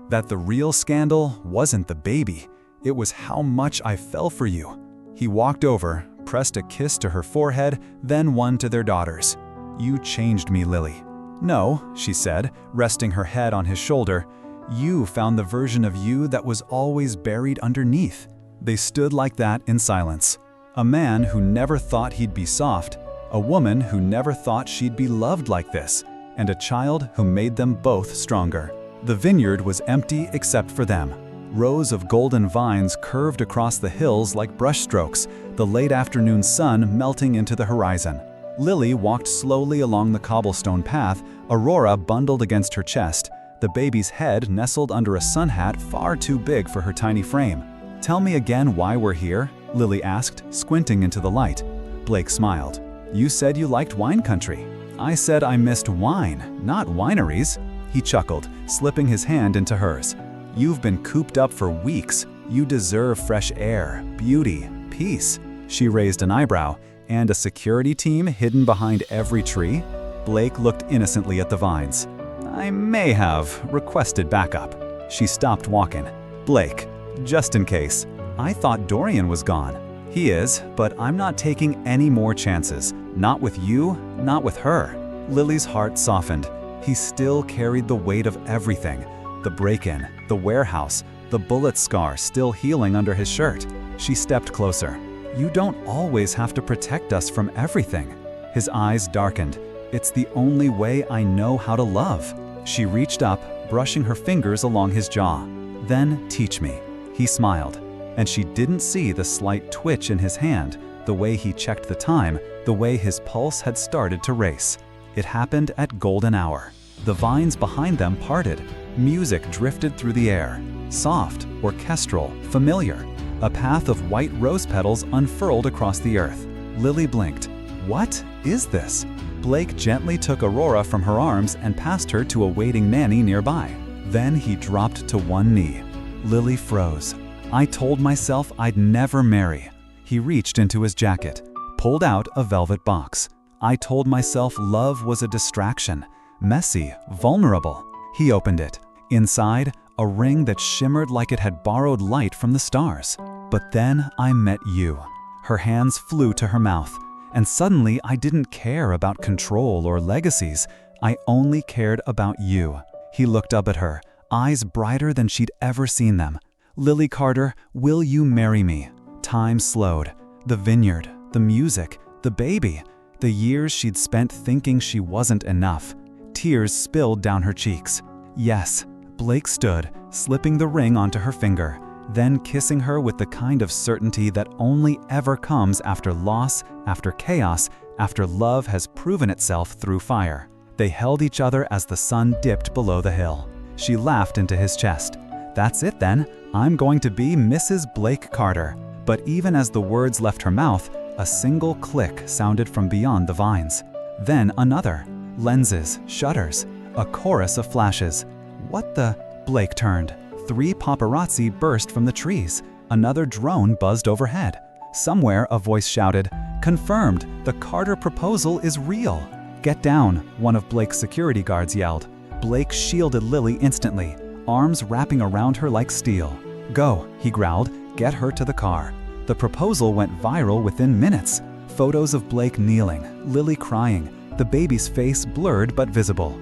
That the real scandal wasn't the baby. It was how much I fell for you. He walked over, pressed a kiss to her forehead, then one to their daughters. You changed me, Lily. No, she said, resting her head on his shoulder. You found the version of you that was always buried underneath. They stood like that in silence. A man who never thought he'd be soft, a woman who never thought she'd be loved like this, and a child who made them both stronger. The vineyard was empty except for them. Rows of golden vines curved across the hills like brushstrokes, the late afternoon sun melting into the horizon. Lily walked slowly along the cobblestone path, Aurora bundled against her chest, the baby's head nestled under a sun hat far too big for her tiny frame. "Tell me again why we're here?" Lily asked, squinting into the light. Blake smiled. "You said you liked wine country." "I said I missed wine, not wineries." He chuckled, slipping his hand into hers. "You've been cooped up for weeks. You deserve fresh air, beauty, peace." She raised an eyebrow. "And a security team hidden behind every tree?" Blake looked innocently at the vines. "I may have requested backup." She stopped walking. "Blake, just in case. I thought Dorian was gone." "He is, but I'm not taking any more chances. Not with you, not with her." Lily's heart softened. He still carried the weight of everything. The break-in, the warehouse, the bullet scar still healing under his shirt. She stepped closer. "You don't always have to protect us from everything." His eyes darkened. "It's the only way I know how to love." She reached up, brushing her fingers along his jaw. "Then teach me." He smiled, and she didn't see the slight twitch in his hand, the way he checked the time, the way his pulse had started to race. It happened at golden hour. The vines behind them parted. Music drifted through the air. Soft, orchestral, familiar. A path of white rose petals unfurled across the earth. Lily blinked. "What is this?" Blake gently took Aurora from her arms and passed her to a waiting nanny nearby. Then he dropped to one knee. Lily froze. "I told myself I'd never marry." He reached into his jacket, pulled out a velvet box. "I told myself love was a distraction, messy, vulnerable." He opened it. Inside, a ring that shimmered like it had borrowed light from the stars. "But then I met you." Her hands flew to her mouth. "And suddenly I didn't care about control or legacies. I only cared about you." He looked up at her, eyes brighter than she'd ever seen them. "Lily Carter, will you marry me?" Time slowed. The vineyard, the music, the baby, the years she'd spent thinking she wasn't enough. Tears spilled down her cheeks. "Yes." Blake stood, slipping the ring onto her finger, then kissing her with the kind of certainty that only ever comes after loss, after chaos, after love has proven itself through fire. They held each other as the sun dipped below the hill. She laughed into his chest. "That's it then. I'm going to be Mrs. Blake Carter." But even as the words left her mouth, a single click sounded from beyond the vines. Then another. Lenses, shutters, a chorus of flashes. "What the?" Blake turned. 3 paparazzi burst from the trees. Another drone buzzed overhead. Somewhere a voice shouted, "Confirmed, the Carter proposal is real." "Get down," one of Blake's security guards yelled. Blake shielded Lily instantly, arms wrapping around her like steel. "Go," he growled, "get her to the car." The proposal went viral within minutes. Photos of Blake kneeling, Lily crying, the baby's face blurred but visible.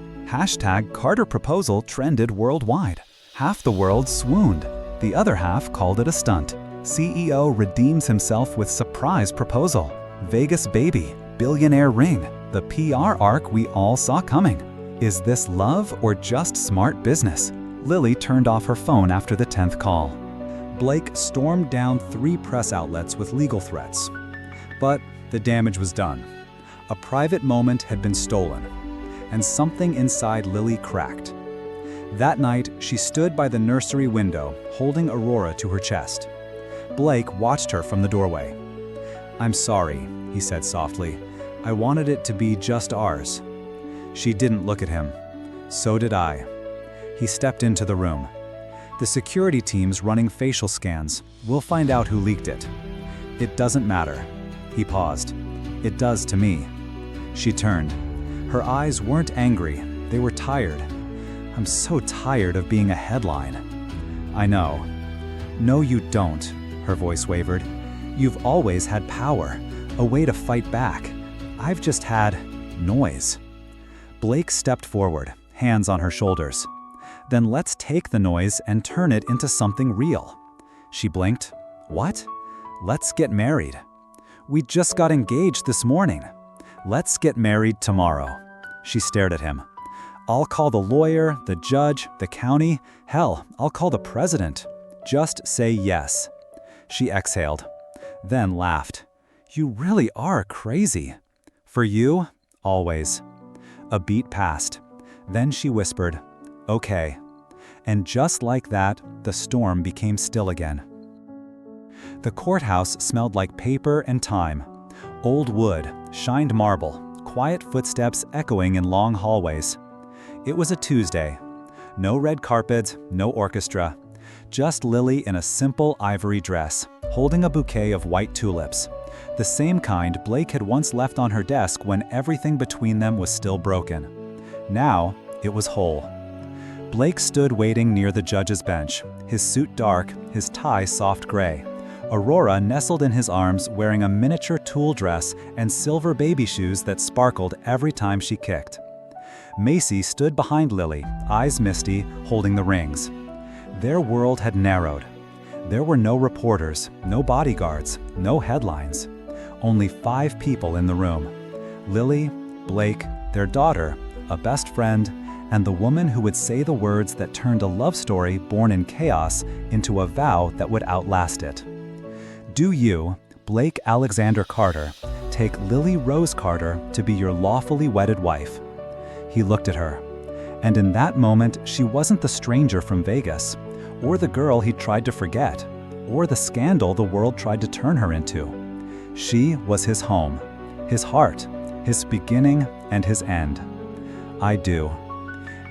#Carter proposal trended worldwide. Half the world swooned. The other half called it a stunt. CEO redeems himself with surprise proposal. Vegas baby, billionaire ring, the PR arc we all saw coming. Is this love or just smart business? Lily turned off her phone after the 10th call. Blake stormed down 3 press outlets with legal threats. But the damage was done. A private moment had been stolen, and something inside Lily cracked. That night, she stood by the nursery window, holding Aurora to her chest. Blake watched her from the doorway. "I'm sorry," he said softly. "I wanted it to be just ours." She didn't look at him. So did I. He stepped into the room. "The security team's running facial scans. We'll find out who leaked it." "It doesn't matter." He paused. "It does to me." She turned. Her eyes weren't angry. They were tired. "I'm so tired of being a headline." "I know." "No, you don't," her voice wavered. "You've always had power, a way to fight back. I've just had noise." Blake stepped forward, hands on her shoulders. "Then let's take the noise and turn it into something real." She blinked. "What?" "Let's get married." "We just got engaged this morning." "Let's get married tomorrow." She stared at him. "I'll call the lawyer, the judge, the county. Hell, I'll call the president." Just say yes." She exhaled, then laughed. "You really are crazy." "For you, always." A beat passed. Then she whispered, "Okay." And just like that, the storm became still again. The courthouse smelled like paper and time. Old wood, shined marble, quiet footsteps echoing in long hallways. It was a Tuesday. No red carpet, no orchestra. Just Lily in a simple ivory dress, holding a bouquet of white tulips. The same kind Blake had once left on her desk when everything between them was still broken. Now, it was whole. Blake stood waiting near the judge's bench, his suit dark, his tie soft gray. Aurora nestled in his arms wearing a miniature tulle dress and silver baby shoes that sparkled every time she kicked. Macy stood behind Lily, eyes misty, holding the rings. Their world had narrowed. There were no reporters, no bodyguards, no headlines. Only 5 people in the room. Lily, Blake, their daughter, a best friend, and the woman who would say the words that turned a love story born in chaos into a vow that would outlast it. Do you, Blake Alexander Carter, take Lily Rose Carter to be your lawfully wedded wife? He looked at her, and in that moment she wasn't the stranger from Vegas, or the girl he tried to forget, or the scandal the world tried to turn her into. She was his home, his heart, his beginning and his end. I do.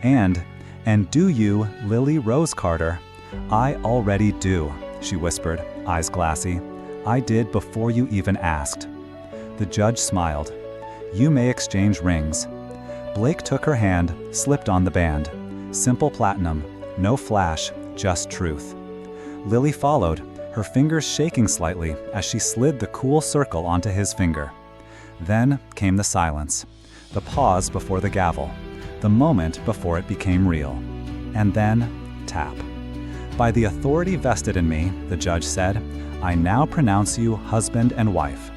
And do you, Lily Rose Carter? I already do, she whispered, eyes glassy. I did before you even asked. The judge smiled. You may exchange rings. Blake took her hand, slipped on the band. Simple platinum, no flash, just truth. Lily followed, her fingers shaking slightly as she slid the cool circle onto his finger. Then came the silence, the pause before the gavel, the moment before it became real. And then, tap. By the authority vested in me, the judge said, I now pronounce you husband and wife.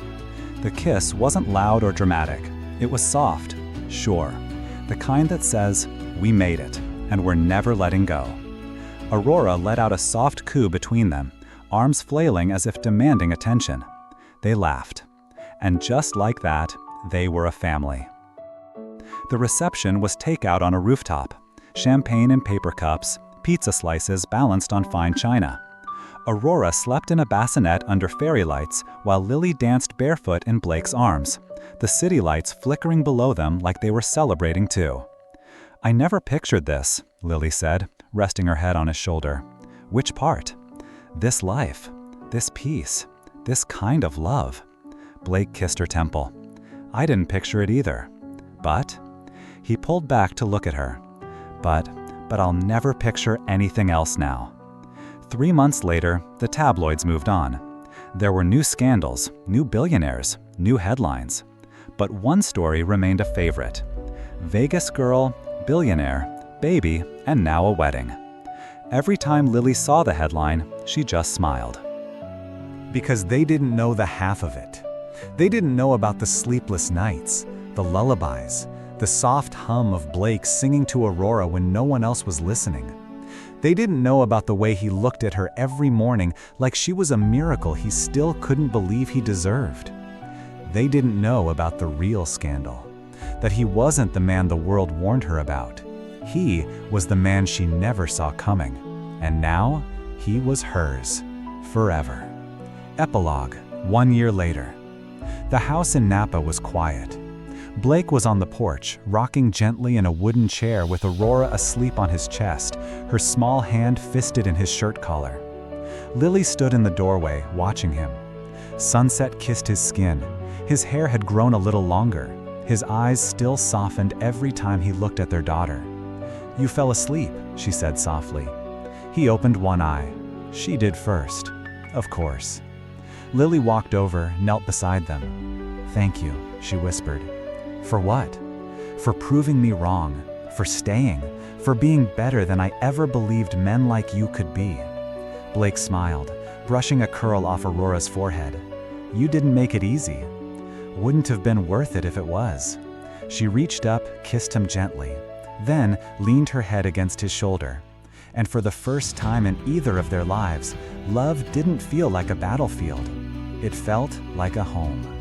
The kiss wasn't loud or dramatic. It was soft, sure, the kind that says, we made it, and we're never letting go. Aurora let out a soft coo between them, arms flailing as if demanding attention. They laughed. And just like that, they were a family. The reception was takeout on a rooftop, champagne in paper cups, pizza slices balanced on fine china. Aurora slept in a bassinet under fairy lights while Lily danced barefoot in Blake's arms, the city lights flickering below them like they were celebrating too. I never pictured this, Lily said, resting her head on his shoulder. Which part? This life, this peace, this kind of love. Blake kissed her temple. I didn't picture it either. But? He pulled back to look at her. But I'll never picture anything else now. 3 months later, the tabloids moved on. There were new scandals, new billionaires, new headlines. But one story remained a favorite. Vegas girl, billionaire, baby, and now a wedding. Every time Lily saw the headline, she just smiled. Because they didn't know the half of it. They didn't know about the sleepless nights, the lullabies, the soft hum of Blake singing to Aurora when no one else was listening. They didn't know about the way he looked at her every morning like she was a miracle he still couldn't believe he deserved. They didn't know about the real scandal, that he wasn't the man the world warned her about. He was the man she never saw coming, and now he was hers, forever. Epilogue, 1 year later. The house in Napa was quiet. Blake was on the porch, rocking gently in a wooden chair with Aurora asleep on his chest, her small hand fisted in his shirt collar. Lily stood in the doorway, watching him. Sunset kissed his skin. His hair had grown a little longer. His eyes still softened every time he looked at their daughter. You fell asleep, she said softly. He opened one eye. She did first. Of course. Lily walked over, knelt beside them. Thank you, she whispered. For what? For proving me wrong, for staying, for being better than I ever believed men like you could be. Blake smiled, brushing a curl off Aurora's forehead. You didn't make it easy. Wouldn't have been worth it if it was. She reached up, kissed him gently, then leaned her head against his shoulder. And for the first time in either of their lives, love didn't feel like a battlefield. It felt like a home.